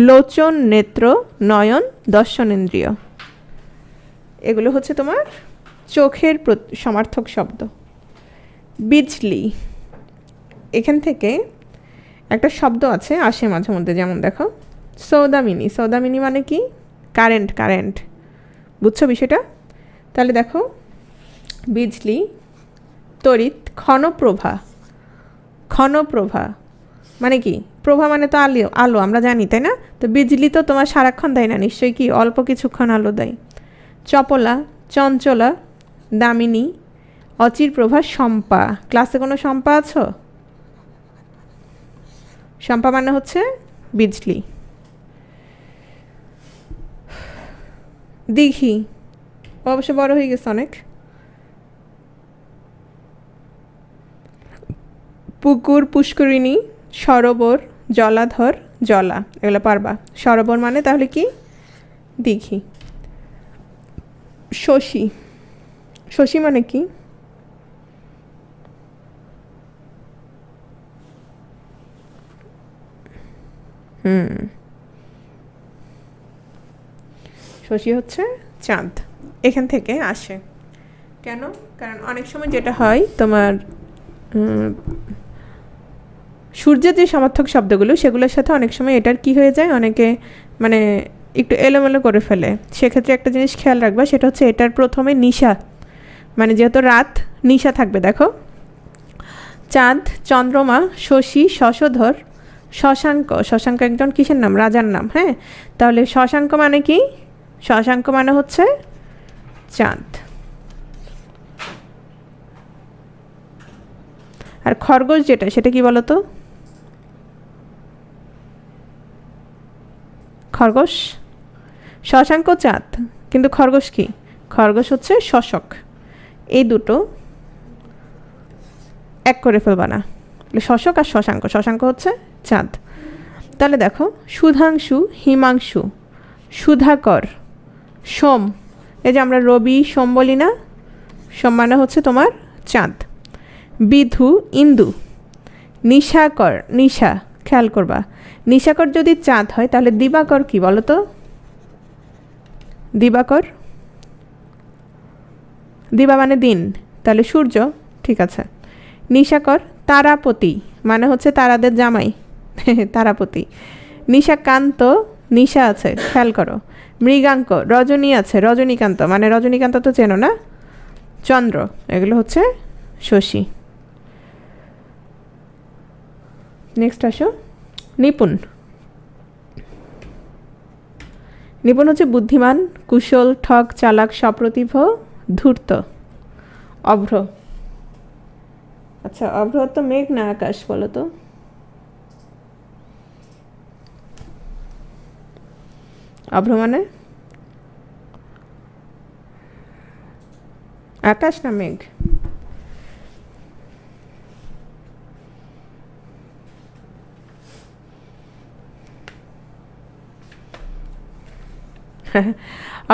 A: লোচন, নেত্র, নয়ন, দর্শনেন্দ্রিয়, এগুলো হচ্ছে তোমার চোখের সমার্থক শব্দ। বিজলি, এখান থেকে একটা শব্দ আছে আসে মাঝে মধ্যে, যেমন দেখো সৌদামিনী, সৌদামিনী মানে কি? Current, current. বুঝছো বিষয়টা? তাহলে দেখো বিজলি, তড়িৎ, ক্ষণপ্রভা। ক্ষণপ্রভা মানে কি? প্রভা মানে তো আলো, আলো আমরা জানি, তাই না? তো বিজলি তো তোমার সারাক্ষণ দেয় না নিশ্চয়ই, কি অল্প কিছুক্ষণ আলো দেয়। চপলা, চঞ্চলা, দামিনী, অচির প্রভা, শম্পা। ক্লাসে কোনো শম্পা আছো? শম্পা মানে হচ্ছে বিজলি। দিঘি, অবশ্য বড় হয়ে গেছে অনেক। পুকুর, পুষ্করিণী, সরোবর, জলাধর, জলা, এগুলো পারবা। সরোবর মানে তাহলে কি? দিঘি। শশী, শশী মানে কি? শশী হচ্ছে চাঁদ, এখান থেকে আসে। কেন? কারণ অনেক সময় যেটা হয় তোমার সূর্যের যে সমর্থক শব্দগুলো সেগুলোর সাথে অনেক সময় এটার কি হয়ে যায়, অনেকে মানে একটু এলোমেলো করে ফেলে। সেক্ষেত্রে একটা জিনিস খেয়াল রাখবা, সেটা হচ্ছে এটার প্রথমে নিশা, মানে যেহেতু রাত, নিশা থাকবে। দেখো চাঁদ, চন্দ্রমা, শশী, শশধর, শশাঙ্ক। শশাঙ্ক একজন কিসের নাম? রাজার নাম। হ্যাঁ, তাহলে শশাঙ্ক মানে কি? শশাঙ্ক মানে হচ্ছে চাঁদ। আর খরগোশ যেটা, সেটা কি বলতো? খরগোশ। শশাঙ্ক চাঁদ, কিন্তু খরগোশ কি? খরগোশ হচ্ছে শশক। এই দুটো এক করে ফেলবা না, শশক আর শশাঙ্ক। শশাঙ্ক হচ্ছে চাঁদ। তাহলে দেখো সুধাংশু, হিমাংশু, সুধাকর, সোম। এই যে আমরা রবি সোম বলি না, সোম মানে হচ্ছে তোমার চাঁদ। বিধু, ইন্দু, নিশাকর, নিশা। খেয়াল করবা, নিশাকর যদি চাঁদ হয় তাহলে দিবাকর কি বলো তো? দিবাকর, দিবা মানে দিন, তাহলে সূর্য। ঠিক আছে। নিশাকর, তারাপতি মানে হচ্ছে তারাদের জামাই, তারাপতি। নিশাকান্ত, নিশা আছে, খেয়াল করো। মৃগাঙ্ক, রজনী আছে, রজনীকান্ত মানে রজনীকান্ত তো চেনো না? চন্দ্র। এগুলো হচ্ছে শশী। নেক্সট আসো নিপুণ। নিপুণ হচ্ছে বুদ্ধিমান, কুশল, ঠক, চালাক, সপ্রতিভ, ধূর্ত। অভ্র। আচ্ছা, অভ্র তো মেঘ না আকাশ বলো তো? অভ্র মানে আকাশ না মেঘ?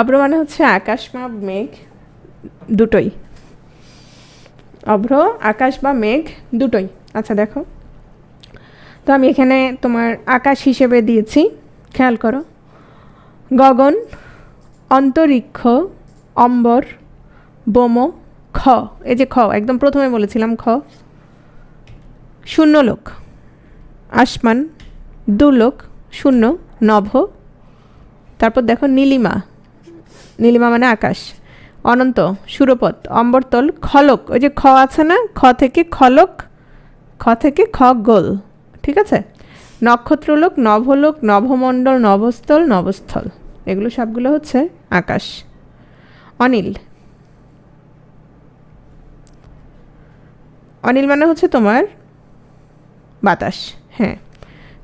A: অভ্র মানে হচ্ছে আকাশ বা মেঘ দুটোই। অভ্র আকাশ বা মেঘ দুটোই। আচ্ছা দেখো, তো আমি এখানে তোমার আকাশ হিসেবে দিয়েছি, খেয়াল করো। গগন, অন্তরিক্ষ, অম্বর, বোম, খ। এই যে খ, একদম প্রথমে বলেছিলাম খ। শূন্যলোক, আসমান, দুলোক, শূন্য, নভ। তারপর দেখো নীলিমা, নীলিমা মানে আকাশ। অনন্ত, সুরপথ, অম্বরতল, খলক। ওই যে খ আছে না, খ থেকে খলক, খ থেকে খ গোল। ঠিক আছে। নক্ষত্রলোক, নভলোক, নভমণ্ডল, নভস্থল, নভস্থল। এগুলো সবগুলো হচ্ছে আকাশ। অনিল, অনিল মানে হচ্ছে তোমার বাতাস। হ্যাঁ।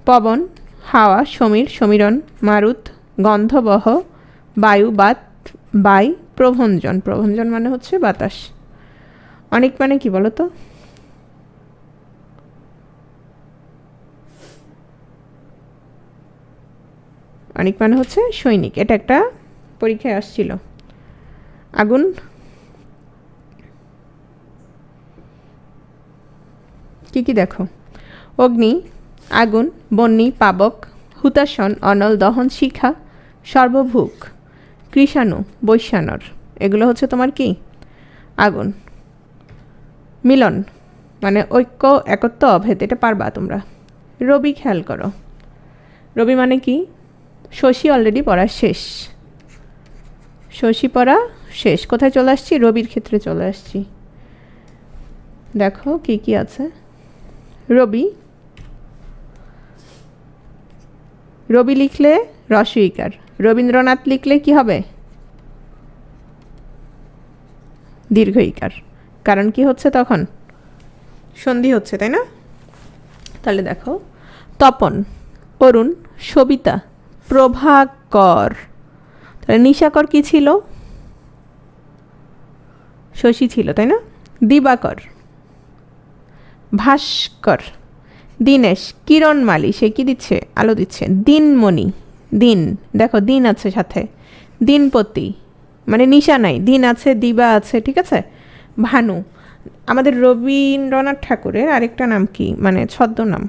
A: পবন, হাওয়া, সমীর, সমীরণ, মারুত, গন্ধবহ, বায়ু, বাত, বাই, প্রভঞ্জন। প্রভঞ্জন মানে হচ্ছে বাতাস। অনেক মানে কি বলো তো? অনেক মানে হচ্ছে সৈনিক। এটা একটা পরীক্ষায় আসছিল। আগুন, কি কি দেখো? অগ্নি, আগুন, বহ্নি, পাবক, হুতাশন, অনল, দহন, শিখা, সর্বভুক, কৃষাণু, বৈশ্যানর। এগুলো হচ্ছে তোমার কি? আগুন। মিলন মানে ঐক্য, একত্ব, অভেদ। এটা পারবা তোমরা। রবি খেয়াল করো, রবি মানে কি? শশী অলরেডি পড়া শেষ, শশী পড়া শেষ। কোথায় চলে আসছি? রবির ক্ষেত্রে চলে আসছি। দেখো কি কি আছে। রবি, রবি লিখলে রস্বইকার, রবীন্দ্রনাথ লিখলে কি হবে? দীর্ঘইকার। কারণ কি হচ্ছে তখন? সন্ধি হচ্ছে, তাই না? তাহলে দেখো, তপন, অরুণ, সবিতা, প্রভাকর। তাহলে নিশাকর কি ছিল? শশী ছিল, তাই না? দিবাকর, ভাস্কর, দীনেশ, কিরণমালী, সে কি দিচ্ছে? আলো দিচ্ছে। দিনমণি, দিন, দেখো দিন আছে সাথে। দিনপতি মানে নিশা নাই, দিন আছে, দিবা আছে, ঠিক আছে। ভানু, আমাদের রবীন্দ্রনাথ ঠাকুরের আরেকটা নাম কি, মানে ছদ্মনাম?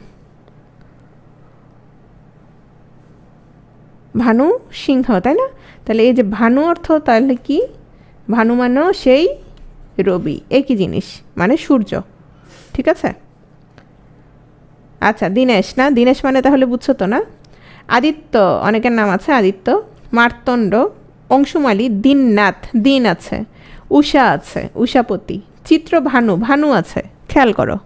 A: ভানু সিংহ, তাই না? তাহলে এই যে ভানু অর্থ তাহলে কি? ভানু মানেও সেই রবি, একই জিনিস, মানে সূর্য, ঠিক আছে। আচ্ছা, দীনেশ না, দীনেশ মানে তাহলে বুঝছো তো না? আদিত্য, অনেকের নাম আছে আদিত্য। মার্তণ্ড, অংশুমালী, দীননাথ, দিন আছে। উষা আছে, উষাপতি। চিত্র ভানু, ভানু আছে, খেয়াল করো।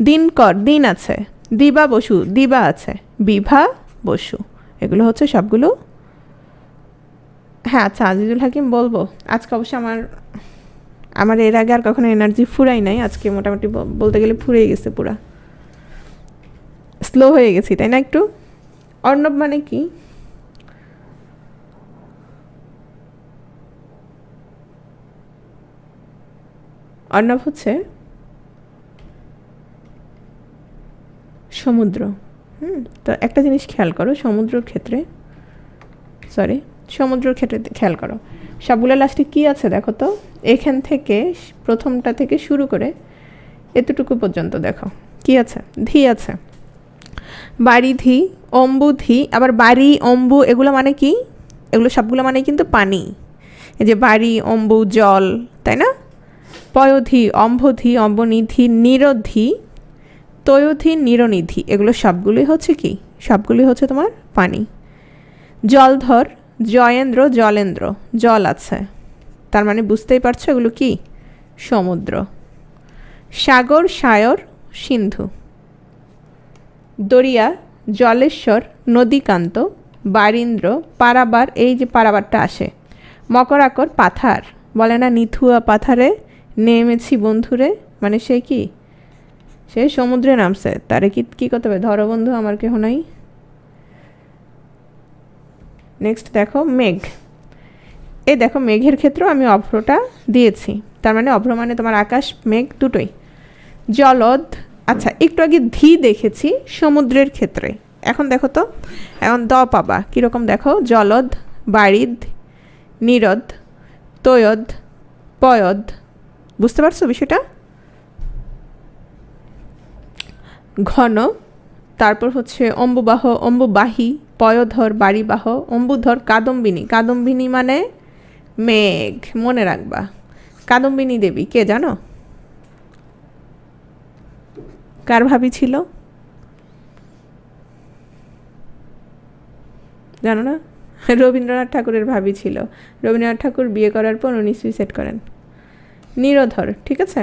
A: দিনকর, দিন আছে। দিবা বসু, দিবা আছে। বিভা বসু, এগুলো হচ্ছে সবগুলো। হ্যাঁ আচ্ছা, আজিজুল হাকিম বলবো আজকে। অবশ্য আমার এর আগে আর কখনো এনার্জি ফুরাই নাই, আজকে মোটামুটি বলতে গেলে ফুরিয়ে গেছে, পুরা স্লো হয়ে গেছি, তাই না একটু? অর্ণব মানে কি? অর্ণব হচ্ছে সমুদ্র। তো একটা জিনিস খেয়াল করো, সমুদ্রের ক্ষেত্রে খেয়াল করো, সবগুলো লাস্টে কি আছে দেখো তো। এখান থেকে প্রথমটা থেকে শুরু করে এতটুকু পর্যন্ত দেখো কি আছে? ধি আছে। বাড়িধি, অম্বুধি, আবার বাড়ি, অম্বু, এগুলো মানে কি? এগুলো সবগুলো মানে কিন্তু পানি। এই যে বাড়ি, অম্বু, জল, তাই না? পয়োধি, অম্বধি, অম্বনিধি, নিরোধি, তয়োধি, নিরনিধি, এগুলো সবগুলোই হচ্ছে কি? সবগুলোই হচ্ছে তোমার পানি। জলধর, জয়েন্দ্র, জলেন্দ্র, জল আছে, তার মানে বুঝতেই পারছো এগুলো কি? সমুদ্র। সাগর, সায়র, সিন্ধু। দরিয়া, জলেশ্বর, নদীকান্ত, বারীন্দ্র, পারাবার, এই যে পারাবারটা আসে। মকরাকর, পাথার, বলে না নিথুয়া পাথারে নেমেছি বন্ধুরে, মানে সে কি? সে সমুদ্রে নামছে, তারে কি করতে হবে? ধরো বন্ধু আমার কেহ নাই। নেক্সট দেখো মেঘ। এই দেখো মেঘের ক্ষেত্রেও আমি অভ্রটা দিয়েছি, তার মানে অভ্র মানে তোমার আকাশ মেঘ দুটোই। জলদ, আচ্ছা একটু আগে ধি দেখেছি সমুদ্রের ক্ষেত্রে, এখন দেখো তো, এখন দ পাবা কীরকম দেখো। জলদ, বারিদ, নিরদ, তয়দ, পয়দ, বুঝতে পারছো বিষয়টা? ঘন, তারপর হচ্ছে অম্বুবাহ, অম্বুবাহী, পয়ধর, বাড়িবাহ, অম্বুধর, কাদম্বিনী, কাদম্বিনী মানে মেঘ, মনে রাখবা। কাদম্বিনী দেবী কে জানো? কার ভাবি ছিল? জানো না? রবীন্দ্রনাথ ঠাকুরের ভাবি ছিল। রবীন্দ্রনাথ ঠাকুর বিয়ে করার পর উনি সুইসাইড করেন। নিরধর, ঠিক আছে।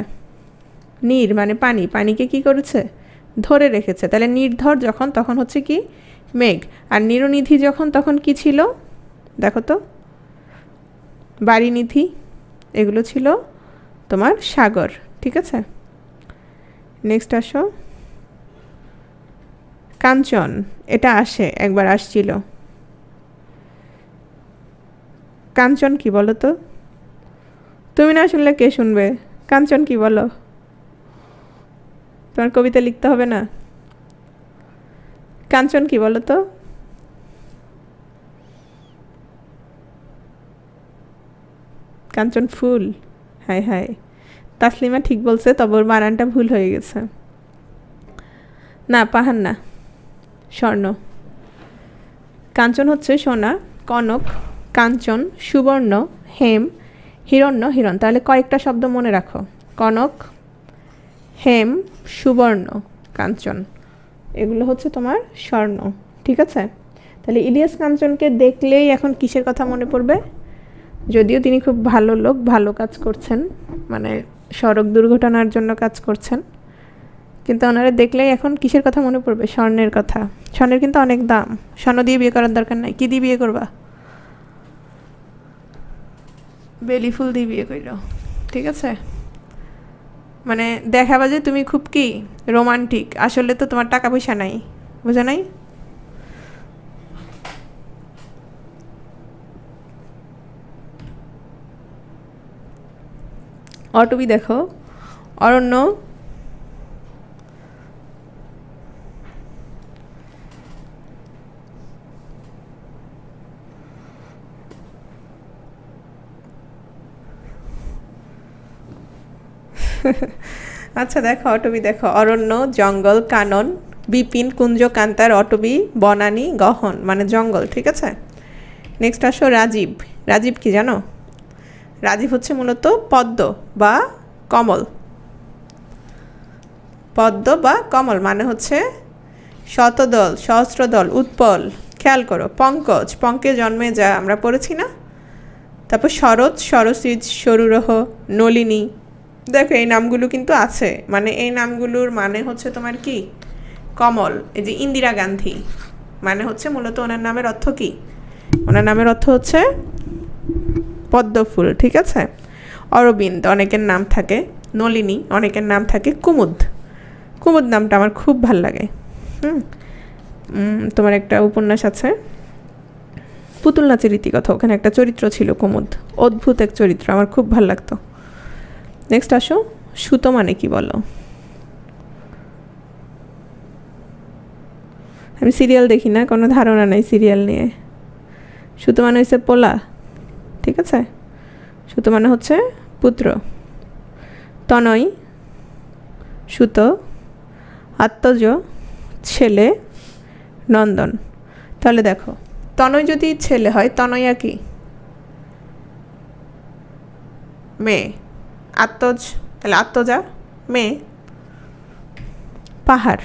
A: নীর মানে পানি, পানিকে কি করেছে? ধরে রেখেছে। তাহলে নির্ধর যখন, তখন হচ্ছে কি? মেঘ। আর নিরনিধি যখন, তখন কি ছিল দেখো তো? বাড়িনিধি, এগুলো ছিল তোমার সাগর, ঠিক আছে। নেক্সট আসো কাঞ্চন, এটা আসে, একবার আসছিল। কাঞ্চন কি বলো তো? তুমি না শুনলে কে শুনবে? কাঞ্চন কি বলো? তোমার কবিতা লিখতে হবে না? কাঞ্চন কি বলো তো? কাঞ্চন ফুল। হায় হায়, তাসলিমা ঠিক বলছে, তবে ওর বানানটা ভুল হয়ে গেছে। না পাহান না, স্বর্ণ। কাঞ্চন হচ্ছে সোনা, কনক, কাঞ্চন, সুবর্ণ, হেম, হিরণ্য, হিরণ। তাহলে কয়েকটা শব্দ মনে রাখো। কনক, হেম, সুবর্ণ, কাঞ্চন। এগুলো হচ্ছে তোমার স্বর্ণ, ঠিক আছে? তাহলে ইলিয়াস কাঞ্চনকে দেখলেই এখন কিসের কথা মনে পড়বে? যদিও তিনি খুব ভালো লোক, ভালো কাজ করছেন, মানে সড়ক দুর্ঘটনার জন্য কাজ করছেন, কিন্তু ওনারা দেখলেই এখন কিসের কথা মনে পড়বে? স্বর্ণের কথা। স্বর্ণের কিন্তু অনেক দাম, স্বর্ণ দিয়ে বিয়ে করার দরকার নাই। কী দিয়ে বিয়ে করবা? বেলি ফুল দিয়ে বিয়ে করল, ঠিক আছে? মানে দেখাবা যে তুমি খুব কি রোমান্টিক, আসলে তো তোমার টাকা পয়সা নাই, বুঝা নাই? অটবি দেখো, অরণ্য আচ্ছা দেখো, অটবি দেখো, অরণ্য, জঙ্গল, কানন, বিপিন, কুঞ্জ, কান্তার, অটবি, বনানী, গহন, মানে জঙ্গল, ঠিক আছে? নেক্সট আসো রাজীব। রাজীব কি জানো? রাজীব হচ্ছে মূলত পদ্ম বা কমল। পদ্ম বা কমল মানে হচ্ছে শতদল, সহস্রদল, উৎপল, খেয়াল করো, পঙ্কজ, পঙ্কে জন্মে যা, আমরা পড়েছি না? তারপর শরৎ, সরসিজ, সরুরহ, নলিনী। দেখো এই নামগুলো কিন্তু আছে, মানে এই নামগুলোর মানে হচ্ছে তোমার কি কমল। এই যে ইন্দিরা গান্ধী মানে হচ্ছে মূলত ওনার নামের অর্থ কি? ওনার নামের অর্থ হচ্ছে পদ্ম ফুল, ঠিক আছে? অরবিন্দ অনেকের নাম থাকে, নলিনী অনেকের নাম থাকে, কুমুদ। কুমুদ নামটা আমার খুব ভাল লাগে। তোমার একটা উপন্যাস আছে পুতুল নাচের রীতিকথা, ওখানে একটা চরিত্র ছিল কুমুদ, অদ্ভুত এক চরিত্র, আমার খুব ভাল লাগতো। নেক্সট আসো সুতো মানে কি বলো? আমি সিরিয়াল দেখি না, কোনো ধারণা নেই সিরিয়াল নিয়ে। সুতো মানে হচ্ছে পোলা, ঠিক আছে? সুতো মানে হচ্ছে পুত্র। তনয়, সুতো, আত্মজ, ছেলে, নন্দন। তাহলে দেখো তনয় যদি ছেলে হয়, তনয়া কি? মেয়ে। আত্মজ, তাহলে আত্মজা মেয়ে। পাহাড়,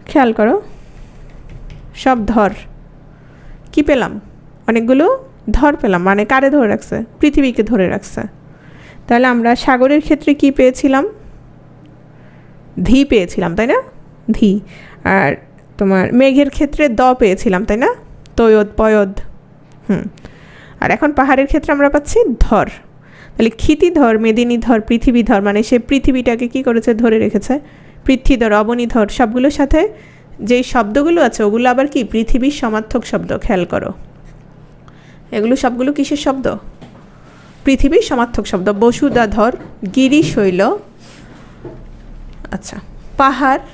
A: খেয়াল করো, সব ধর। কি পেলাম? অনেকগুলো ধর পেলাম, মানে কারে ধরে রাখছে? পৃথিবীকে ধরে রাখছে। তাহলে আমরা সাগরের ক্ষেত্রে কি পেয়েছিলাম? ধি পেয়েছিলাম, তাই না? ধি। আর তোমার মেঘের ক্ষেত্রে দ পেয়েছিলাম, তাই না? তয়োদ, পয়োদ। আর এখন পাহাড়ের ক্ষেত্রে আমরা পাচ্ছি ধর। তাহলে ক্ষিতিধর, মেদিনীধর, পৃথিবীধর, মানে সে পৃথিবীটাকে কি করেছে? ধরে রেখেছে। পৃথ্বীধর, অবনীধর, সবগুলোর সাথে যেই শব্দগুলো আছে ওগুলো আবার কি পৃথিবীর সমার্থক শব্দ, খেয়াল করো। এগুলো সবগুলো কিসের শব্দ? পৃথিবীর সমার্থক শব্দ। বসুধাধর, গিরিশৈল, আচ্ছা, পাহাড়,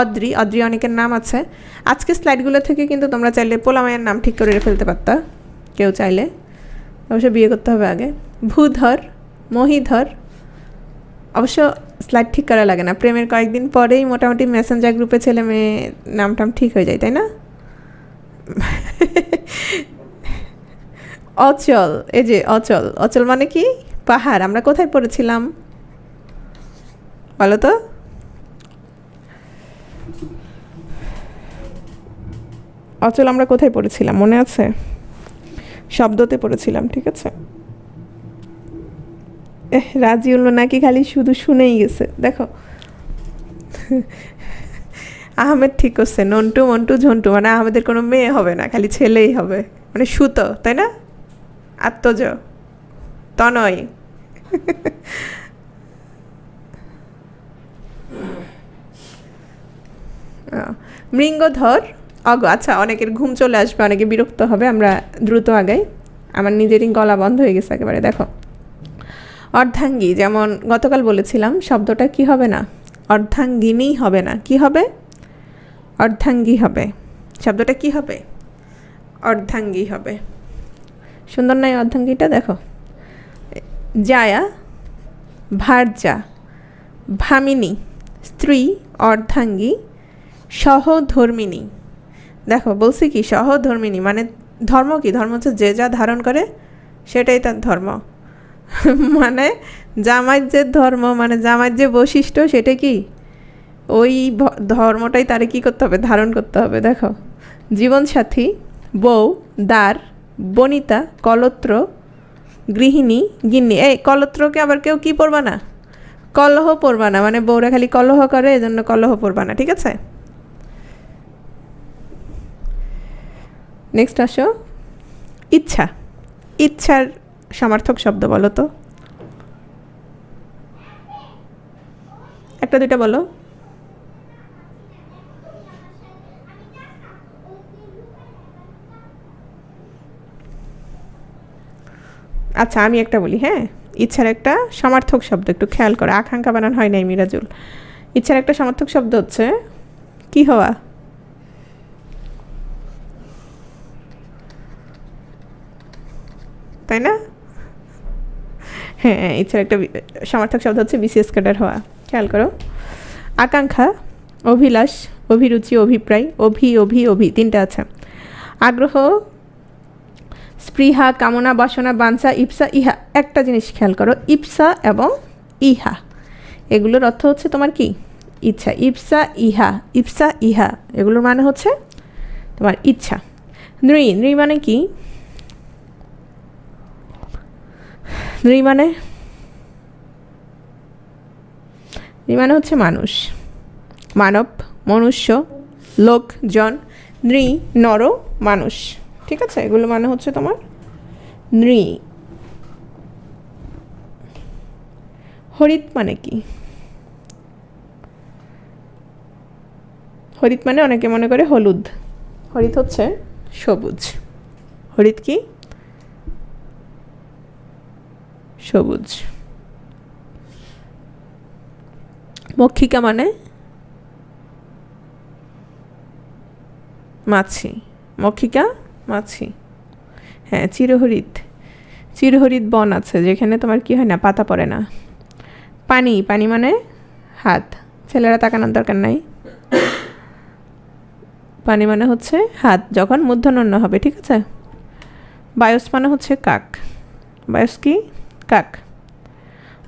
A: অদ্রি। অদ্রি অনেকের নাম আছে। আজকে স্লাইডগুলো থেকে কিন্তু তোমরা চাইলে পোলামায়ের নাম ঠিক করে ফেলতে পারতা, কেউ চাইলে, অবশ্য বিয়ে করতে হবে আগে। ভূধর, মহিধর, অবশ্য স্লাইড ঠিক করা লাগে না, প্রেমের কয়েকদিন পরেই মোটামুটি মেসেঞ্জার গ্রুপে ছেলে মেয়ে নামটাম ঠিক হয়ে যায়, তাই না? অচল, এই যে অচল, অচল মানে কি? পাহাড়। আমরা কোথায় পড়েছিলাম বলো তো? অচল আমরা কোথায় পড়েছিলাম মনে আছে? শব্দতে পড়েছিলাম, ঠিক আছে? রাজি হলো নাকি খালি শুধু শুনেই গেছে? দেখো আহমেদ ঠিক করছে, নন্টু, মন্টু, ঝন্টু, মানে আহমেদের কোনো মেয়ে হবে না, খালি ছেলেই হবে, মানে সুতো, তাই না? আত্মজ, তনয়, মৃঙ্গধর, অগ। আচ্ছা, অনেকের ঘুম চলে আসবে, অনেকে বিরক্ত হবে, আমরা দ্রুত আগাই, আমার নিজেরই গলা বন্ধ হয়ে গেছে একেবারে। দেখো অর্ধাঙ্গী, যেমন গতকাল বলেছিলাম শব্দটা কি হবে না? অর্ধাঙ্গিনী হবে না, কি হবে? অর্ধাঙ্গী হবে। শব্দটা কি হবে? অর্ধাঙ্গী হবে। সুন্দর নয় অর্ধাঙ্গীটা? দেখো জায়া, ভার্যা, ভামিনী, স্ত্রী, অর্ধাঙ্গী, সহধর্মিনী। দেখো বলছি কি সহধর্মিনী, মানে ধর্ম কি? ধর্ম হচ্ছে যে যা ধারণ করে সেটাই তার ধর্ম। মানে জামাইয়ের যে ধর্ম, মানে জামাইয়ের যে বৈশিষ্ট্য সেটা কি? ওই ধর্মটাই তারে কি করতে হবে, ধারণ করতে হবে। দেখো, জীবনসাথী, বউ, দ্বার, বনিতা, কলত্র, গৃহিণী, গিন্নি। এই কলত্রকে আবার কেউ কি পড়বা না, কলহ পড়বা না, মানে বউরা খালি কলহ করে এজন্য কলহ পড়বা না, ঠিক আছে। নেক্সট আসো, ইচ্ছা। ইচ্ছার সমার্থক শব্দ বলো তো, একটা দুইটা বলো। আচ্ছা আমি একটা বলি, হ্যাঁ। ইচ্ছার একটা সমার্থক শব্দ, একটু খেয়াল করো, আকাঙ্ক্ষা বানান হয় নাই মিরাজুল। ইচ্ছার একটা সমার্থক শব্দ হচ্ছে কি হওয়া, তাই না? হ্যাঁ, ইচ্ছার একটা সমার্থক শব্দ হচ্ছে বিসিএস ক্যাডার হওয়া। খেয়াল করো, আকাঙ্ক্ষা, অভিলাষ, অভিরুচি, অভিপ্রায়, অভি তিনটা আছে। আগ্রহ, স্পৃহা, কামনা, বাসনা, বাঞ্ছা, ইপসা, ইহা। একটা জিনিস খেয়াল করো, ইপসা এবং ইহা এগুলোর অর্থ হচ্ছে তোমার কি, ইচ্ছা। ইপসা ইহা, ইপসা ইহা এগুলোর মানে হচ্ছে তোমার ইচ্ছা। নৃ, নৃ মানে কি, নৃ মানে হচ্ছে মানুষ, মানব, মনুষ্য, লোকজন। নৃ নর, মানুষ, ঠিক আছে। এগুলো মানে হচ্ছে তোমার নৃ। হরিত মানে কি, হরিত মানে অনেকে মনে করে হলুদ, হরিত হচ্ছে সবুজ। হরিত কি, সবুজ। মক্ষিকা মানে মাছি, মক্ষিকা মাছি। হ্যাঁ, চিরহরিত, চিরহরিত বন আছে যেখানে তোমার কি হয় না, পাতা পড়ে না। পানি, পানি মানে হাত, ছেলেরা তাকানোর দরকার নাই। পানি মানে হচ্ছে হাত যখন মূর্ধন্য হবে, ঠিক আছে। বায়স মানে হচ্ছে কাক, বায়স কি, কাক।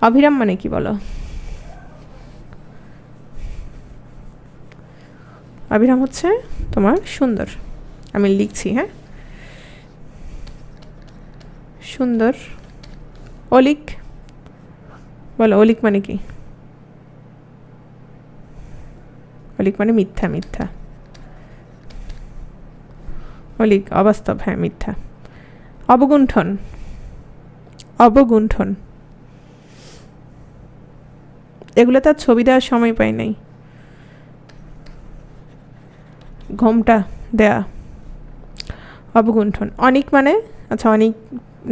A: অভিরাম মানে কি বলো, অভিরাম হচ্ছে তোমার সুন্দর। আমি লিখছি, হ্যাঁ, সুন্দর। অলিক বলো, অলিক মানে কি, অলিক মানে মিথ্যা, মিথ্যা। অলিক অবাস্তব, হ্যাঁ, মিথ্যা। অবগুণ্ঠন, অবগুণ্ঠন এগুলো তার ছবি দেওয়ার সময় পাই নাই। ঘোমটা দেয়া, অবগুণ্ঠন। অনিক মানে, আচ্ছা অনিক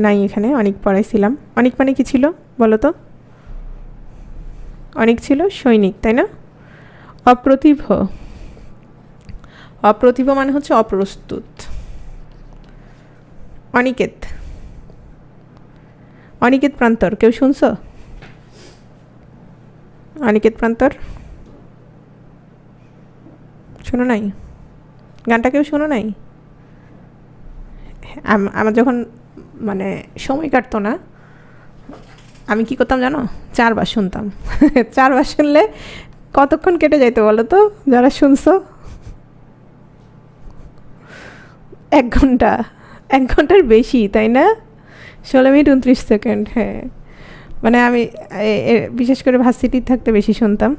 A: নাই এখানে, অনিক পড়াইছিলাম। অনিক মানে কি ছিল বলো তো, অনিক ছিল সৈনিক, তাই না। অপ্রতিভ, অপ্রতিভ মানে হচ্ছে অপ্রস্তুত। অনিকেত, অনিকেত প্রান্তর কেউ শুনছো, অনিকেত প্রান্তর শোনো নাই, গানটা কেউ শোনো নাই। আমার যখন মানে সময় কাটতো না, আমি কি করতাম জানো, 4 বার শুনতাম। 4 বার শুনলে কতক্ষণ কেটে যাইতো বলো তো, যারা শুনছো? 1 ঘন্টা, 1 ঘন্টার বেশি, তাই না। 16 মিনিট 29 সেকেন্ড। হ্যাঁ, মানে আমি বিশেষ করে ভার্সিটি থাকতে বেশি শুনতাম,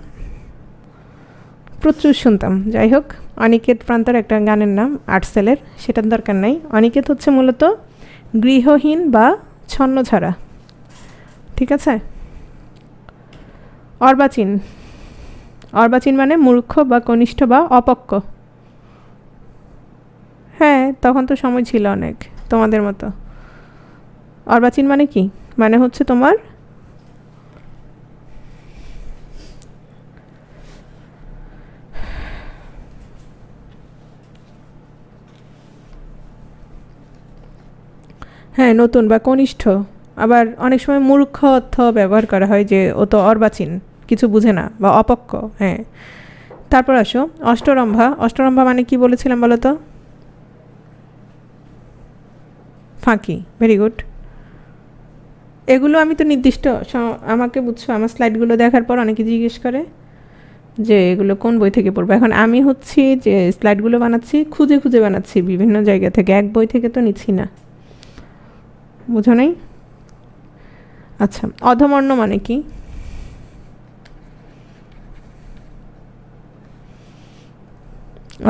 A: প্রচুর শুনতাম। যাই হোক, অনিকেত প্রান্তর একটা গানের নাম, আর্টসেলের, সেটার দরকার নাই। অনিকেত হচ্ছে মূলত গৃহহীন বা ছন্নছাড়া, ঠিক আছে। অর্বাচীন, অর্বাচীন মানে মূর্খ বা কনিষ্ঠ বা অপক্ক। হ্যাঁ, তখন তো সময় ছিল অনেক তোমাদের মতো। অর্বাচীন মানে কি, মানে হচ্ছে তোমার হ্যাঁ নতুন বা কনিষ্ঠ। আবার অনেক সময় মূর্খ অর্থ ব্যবহার করা হয়, যে ও তো অর্বাচীন, কিছু বুঝে না বা অপক্ক। হ্যাঁ, তারপর আসো অষ্টরম্ভা। অষ্টরম্ভা মানে কি বলেছিলাম বলো তো, ফাঁকি। Very good. এগুলো আমি তো নির্দিষ্ট আমাকে বুঝছো, আমার স্লাইডগুলো দেখার পর অনেকে জিজ্ঞেস করে যে এগুলো কোন বই থেকে পড়বো। এখন আমি হচ্ছি যে স্লাইডগুলো বানাচ্ছি খুঁজে খুঁজে বানাচ্ছি বিভিন্ন জায়গা থেকে, এক বই থেকে তো নিচ্ছি না, বুঝো নাই? আচ্ছা, অধমর্ণ মানে কি?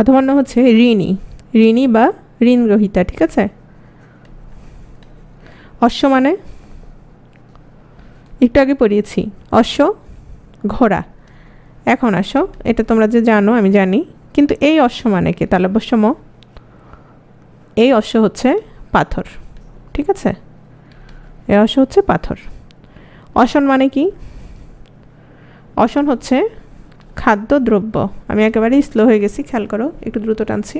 A: অধমর্ণ হচ্ছে ঋণী, ঋণী বা ঋণ গ্রহীতা, ঠিক আছে? অশ্ব মানে একটু আগে পড়িয়েছি, অশ্ব ঘোড়া। এখন আসো, এটা তোমরা যে জানো আমি জানি, কিন্তু এই অশ্ব মানে কি? তালব্যস্য ম, এই অশ্ব হচ্ছে পাথর, ঠিক আছে? এই অশ্ব হচ্ছে পাথর। অসন মানে কি? অসন হচ্ছে খাদ্যদ্রব্য। আমি একেবারেই স্লো হয়ে গেছি, খেয়াল করো, একটু দ্রুত টানছি।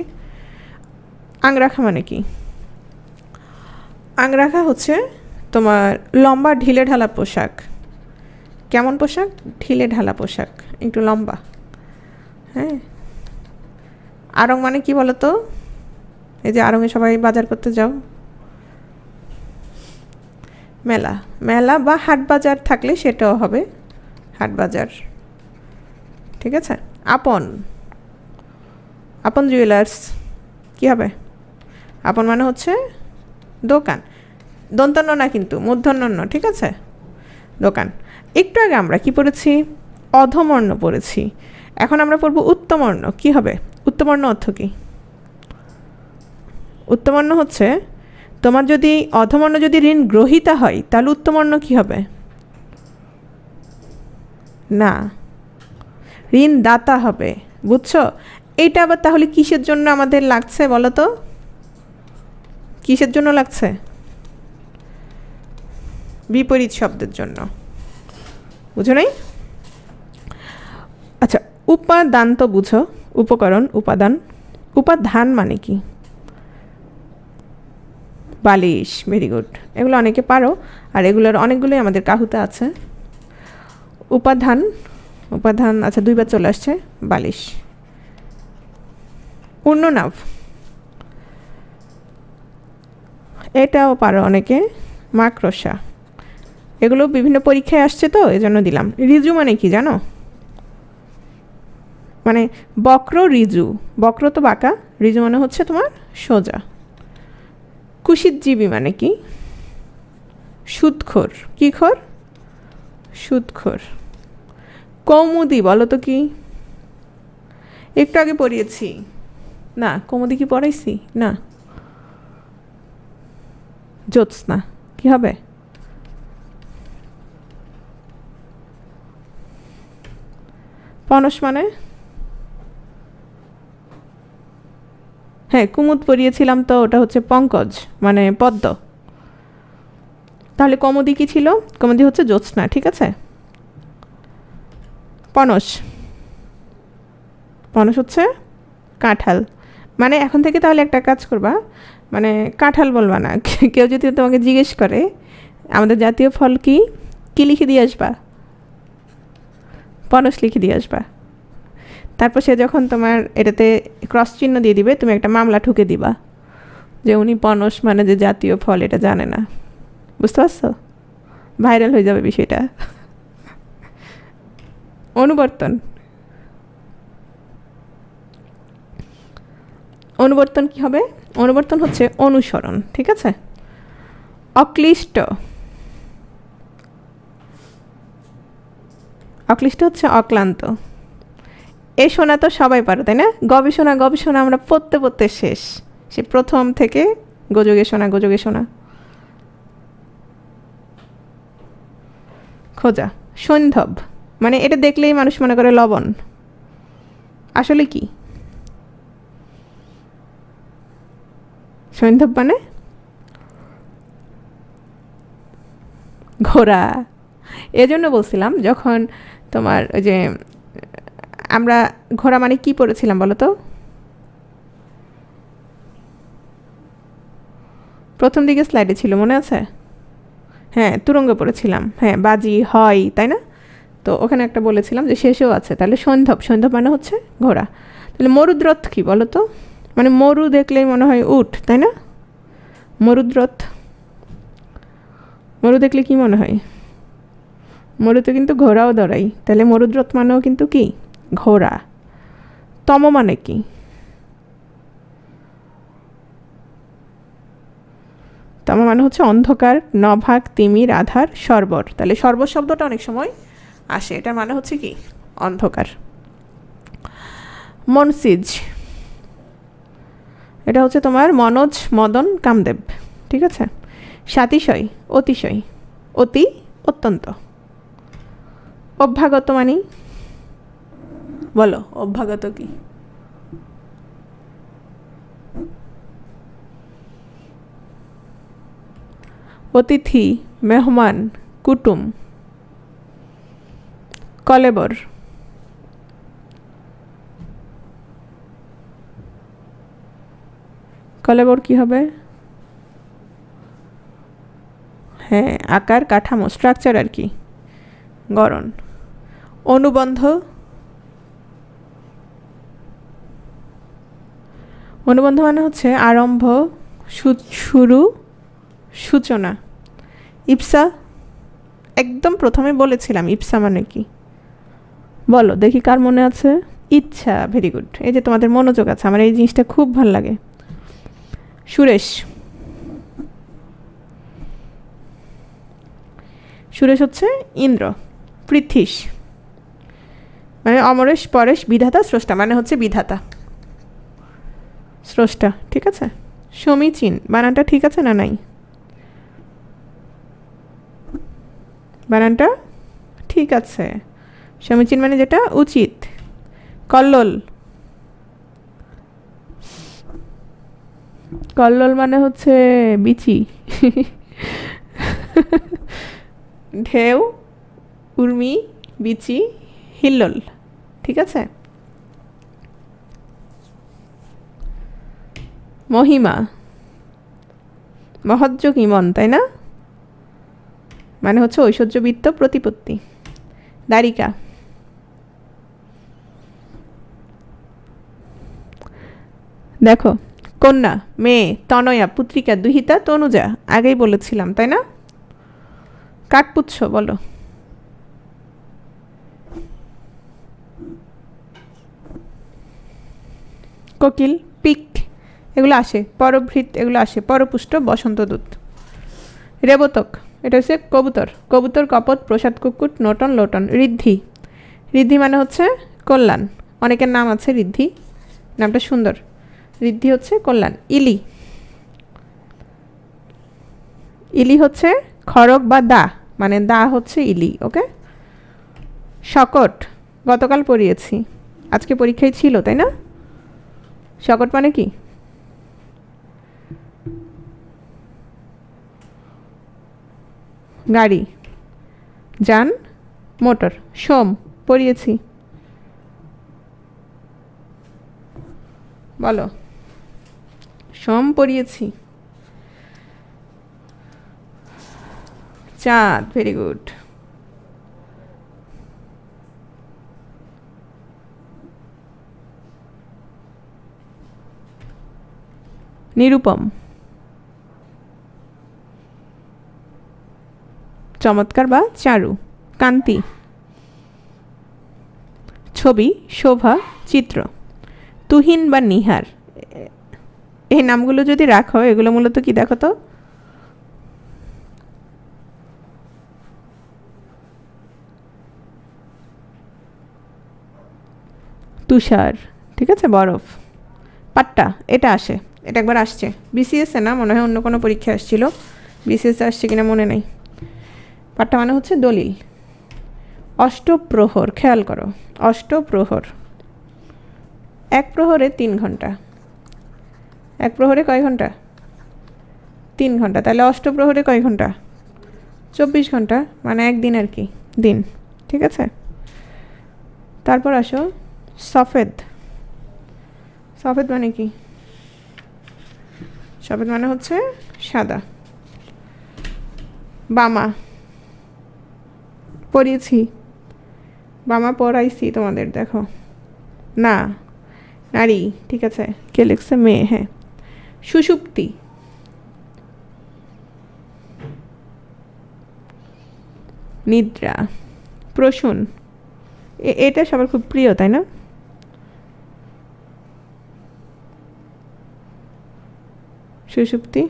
A: আংরাখা মানে কি? আংরাখা হচ্ছে তোমার লম্বা ঢিলে ঢালা পোশাক। কেমন পোশাক? ঢিলে ঢালা পোশাক, একটু লম্বা। হ্যাঁ। আড়ং মানে কি বলো তো? এই যে আড়ংয়ে সবাই বাজার করতে যাও, মেলা, মেলা বা হাট বাজার থাকলে সেটাও হবে হাট বাজার, ঠিক আছে? আপন, আপন জুয়েলার্স কি হবে? আপন মানে হচ্ছে দোকান, দন্তন্য না কিন্তু, মূর্ধন্য, ঠিক আছে? দোকান। একটু আগে আমরা কি পড়েছি? অধমর্ণ পড়েছি। এখন আমরা পড়ব উত্তমর্ণ। কি হবে উত্তমর্ণ? অর্থ কি? উত্তমর্ণ হচ্ছে তোমার যদি অধমর্ণ যদি ঋণ গ্রহীতা হয় তাহলে উত্তমর্ণ কি হবে? না, ঋণ দাতা হবে, বুঝছো? এইটা আবার তাহলে কিসের জন্য আমাদের লাগছে বলো তো? কিসের জন্য লাগছে? বিপরীত শব্দের জন্য, বুঝো নাই? আচ্ছা, উপাদান তো বুঝো, উপকরণ, উপাদান। উপাদান মানে কি? বালিশ, ভেরি গুড, এগুলো অনেকে পারো, আর এগুলোর অনেকগুলোই আমাদের কাহুতে আছে। উপাদান, উপাদান, আচ্ছা দুইবার চলে আসছে, বালিশ। উর্ণনাভ, এটাও পারো অনেকে, মাকড়সা। এগুলো বিভিন্ন পরীক্ষায় আসছে তো এজন্য দিলাম। ঋজু মানে কি জানো? মানে বক্র ঋজু, বক্র তো বাঁকা, ঋজু মানে হচ্ছে তোমার সোজা। কুশিতজীবী মানে কি? সুদখোর। কি খোর? সুদখোর। কৌমুদি বলো তো কি? একটু আগে পড়িয়েছি না, কৌমুদি কি পড়াইছি না? জ্যোৎস্না কি হবে? পনস মানে? হ্যাঁ, কুমুদ পড়িয়েছিলাম তো, ওটা হচ্ছে পঙ্কজ মানে পদ্ম। তাহলে কৌমুদি কি ছিল? কৌমুদি হচ্ছে জ্যোৎস্না, ঠিক আছে? পনস, পনস হচ্ছে কাঁঠাল। মানে এখন থেকে তাহলে একটা কাজ করবা, মানে কাঁঠাল বলবা না। কেউ যদি তোমাকে জিজ্ঞেস করে আমাদের জাতীয় ফল কি, কি লিখে দিয়ে আসবা? পনস লিখে দিয়ে আসবা। তারপর সে যখন তোমার এটাতে ক্রস চিহ্ন দিয়ে দিবে, তুমি একটা মামলা ঠুকে দিবা যে উনি পনস মানে যে জাতীয় ফল এটা জানে না। বুঝতে পারছো? ভাইরাল হয়ে যাবে বিষয়টা। অনুবর্তন, অনুবর্তন কি হবে? অনুবর্তন হচ্ছে অনুসরণ, ঠিক আছে? অক্লিষ্ট, অক্লিষ্ট হচ্ছে অক্লান্ত। এই শোনা তো সবাই পারো তাই না? গবেষণা, গবেষণা আমরা পড়তে পড়তে শেষ, সে প্রথম থেকে গোযোগে শোনা, গোযোগে শোনা। খোঁজা, সৈন্ধব মানে এটা দেখলেই মানুষ মনে করে লবণ, আসলে কি? সৈন্ধব মানে ঘোড়া। এজন্য বলছিলাম যখন তোমার ওই যে আমরা ঘোড়া মানে কি পড়েছিলাম বলো তো? প্রথম দিকে স্লাইডে ছিল, মনে আছে? হ্যাঁ, তুরঙ্গ পড়েছিলাম, হ্যাঁ বাজি হয় তাই না? তো ওখানে একটা বলেছিলাম যে শেষেও আছে, তাহলে সৈন্ধব, সৈন্ধব মানে হচ্ছে ঘোড়া। তাহলে মরুদ্রথ কি বলো তো? মানে মরু দেখলেই মনে হয় উট তাই না? মরুদ্রথ, মরু দেখলে কি মনে হয়? মরুতে কিন্তু ঘোড়াও দৌড়াই, তাহলে মরুদ্রথ মানেও কিন্তু কি? ঘোড়া। তম মানে কি? তম মানে হচ্ছে অন্ধকার, নভাগ, তিমির, আধার, সর্বর। তাহলে সর্বর শব্দটা অনেক সময় আসে, এটা মানে হচ্ছে কি? অন্ধকার। মনসিজ, এটা হচ্ছে তোমার মনোজ, মদন, কামদেব। ঠিক আছে। সাতিশয়, অতিশয়, অতি, অত্যন্ত। অভ্যাগত মানে, বলো অভ্যাগত কি? অতিথি, মেহমান, কুটুম। কলেবর, কলেবর কি হবে? হ্যাঁ, আকার, কাঠামো, স্ট্রাকচার আর কি, গড়ন। অনুবন্ধ, অনুবন্ধ মানে হচ্ছে আরম্ভ, শুরু, সূচনা। ইপসা, একদম প্রথমে বলেছিলাম ইপসা মানে কি, বলো দেখি কার মনে আছে? ইচ্ছা, ভেরি গুড। এই যে তোমাদের মনোযোগ আছে, আমার এই জিনিসটা খুব ভাল লাগে। সুরেশ, সুরেশ হচ্ছে ইন্দ্র। পৃথ্বীশ মানে অমরেশ, পরেশ, বিধাতা, স্রষ্টা মানে হচ্ছে বিধাতা, স্রষ্টা। ঠিক আছে। সমীচীন বানানটা ঠিক আছে না নাই? বানানটা ঠিক আছে। সমীচীন মানে যেটা উচিত। কল্লোল, কল্লোল মানে হচ্ছে বিচি। ঢেউ, উর্মি, বিচি, হিল্লোল। ঠিক আছে। মহিমা, মহৎযোগী মন, তাই না? মানে হচ্ছে ঐশ্বর্যবৃত্ত, প্রতিপত্তি। দ্বারিকা, দেখো কন্যা, মেয়ে, তনয়া, পুত্রিকা, দুহিতা, তনুজা, আগেই বলেছিলাম তাই না? কাকপুচ্ছ, বলো। কোকিল, পিক, এগুলো আসে। পরভৃত, এগুলো আসে। পরপুষ্ট, বসন্তদূত। রেবতক, এটা হচ্ছে কবুতর। কবুতর, কপত, প্রসাদ, কুকুট, নোটন, লোটন। ঋদ্ধি, ঋদ্ধি মানে হচ্ছে কল্যাণ। অনেকের নাম আছে ঋদ্ধি, নামটা সুন্দর। ঋদ্ধি হচ্ছে কল্যাণ। ইলি, ইলি হচ্ছে খড়গ বা দা, মানে দা হচ্ছে ইলি। ওকে। শকট, গতকাল পড়িয়েছি, আজকে পরীক্ষায় ছিল তাই না? শকট মানে কি? গাড়ি, যান, মোটর। সোম, পড়িয়েছি, বলো। সোম পড়িয়েছি। চাঁদ, ভেরি গুড। নিরুপম, চমৎকার বা চারু। কান্তি, ছবি, শোভা, চিত্র। তুহিন বা নিহার, এই নামগুলো যদি রাখো, এগুলো মূলত কি দেখো তো? তুষার, ঠিক আছে, বরফ। পাট্টা, এটা আসে, এটা একবার আসছে বিসিএসে, না মনে হয় অন্য কোনো পরীক্ষা আসছিল, বিসিএসে আসছে কিনা মনে নেই। পাট্টা মানে হচ্ছে দলিল। অষ্টপ্রহর, খেয়াল করো, অষ্টপ্রহর। এক প্রহরে 3 ঘন্টা। এক প্রহরে কয় ঘন্টা? 3 ঘন্টা। তাহলে অষ্টপ্রহরে কয় ঘন্টা? 24 ঘন্টা, মানে একদিন আর কি, দিন। ঠিক আছে। তারপর আসো সফেদ। সফেদ মানে কি? সফেদ মানে হচ্ছে সাদা। বামা, পড়িয়েছি, বামা পড়াইছি তোমাদের, দেখো না, নারী। ঠিক আছে, কে লিখছে? মেয়ে। হ্যাঁ। সুষুপ্তি, নিদ্রা। প্রসূন, এটা সবার খুব প্রিয়, তাই না? সুষুপ্তি।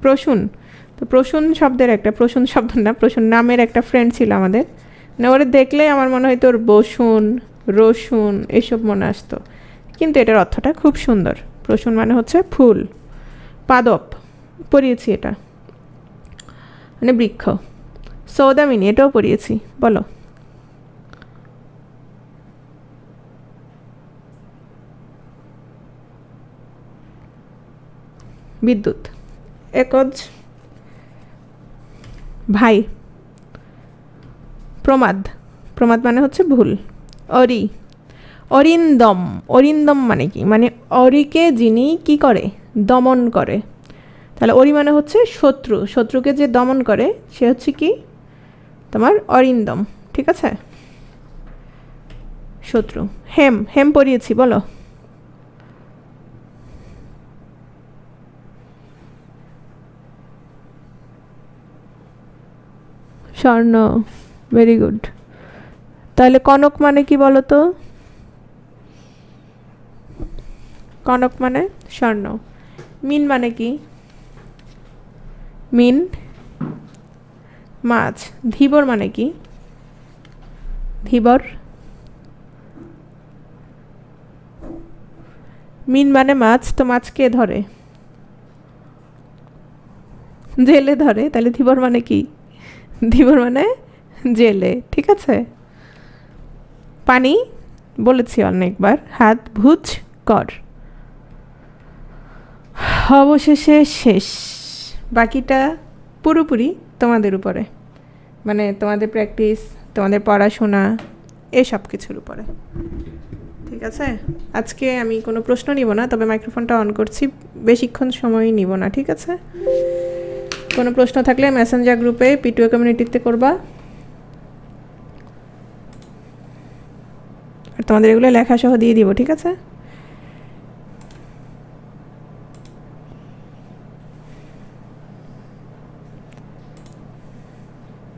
A: প্রসূন। তো প্রসূন শব্দের একটা, প্রসূন শব্দ না, প্রসূন নামের একটা ফ্রেন্ড ছিল আমাদের, মানে ওরা দেখলে আমার মনে হয় তোর বসুন, রসুন এসব মনে আসতো, কিন্তু এটার অর্থটা খুব সুন্দর। প্রসূন মানে হচ্ছে ফুল। পাদপ পড়িয়েছি, এটা মানে বৃক্ষ। সৌদামিনী, এটাও পড়িয়েছি, বলো। বিদ্যুৎ। একজ, ভাই। প্রমাদ, প্রমাদ মানে হচ্ছে ভুল। অরি, অরিন্দম। অরিন্দম মানে কি? মানে অরিকে যিনি কি করে, দমন করে। তাহলে অরি মানে হচ্ছে শত্রু, শত্রুকে যে দমন করে সে হচ্ছে কি তোমার অরিন্দম, ঠিক আছে? শত্রু। হেম, হেম পড়িয়েছি, বলো। স্বর্ণ, ভেরি গুড। তাহলে কনক মানে কি বলো তো? কনক মানে স্বর্ণ। মিন মানে কি? মিন মাছ। ধীবর মানে কি? ধীবর। মিন মানে মাছ, তো মাছ কে ধরে? জেলে ধরে। তাহলে ধীবর মানে কি? ধীবর মানে জেলে, ঠিক আছে? পানি বলেছি অনেকবার। হাত ভুজ কর। অবশেষে শেষ। বাকিটা পুরোপুরি তোমাদের উপরে, মানে তোমাদের প্র্যাকটিস, তোমাদের পড়াশোনা, এসব কিছুর উপরে, ঠিক আছে? আজকে আমি কোনো প্রশ্ন নিব না, তবে মাইক্রোফোনটা অন করছি, বেশিক্ষণ সময় নিব না, ঠিক আছে? কোনো প্রশ্ন থাকলে মেসেঞ্জার গ্রুপে পিটুয়ে কমিউনিটিতে করবা, আর তোমাদের এগুলো লেখা সহ দিয়ে দিব, ঠিক আছে?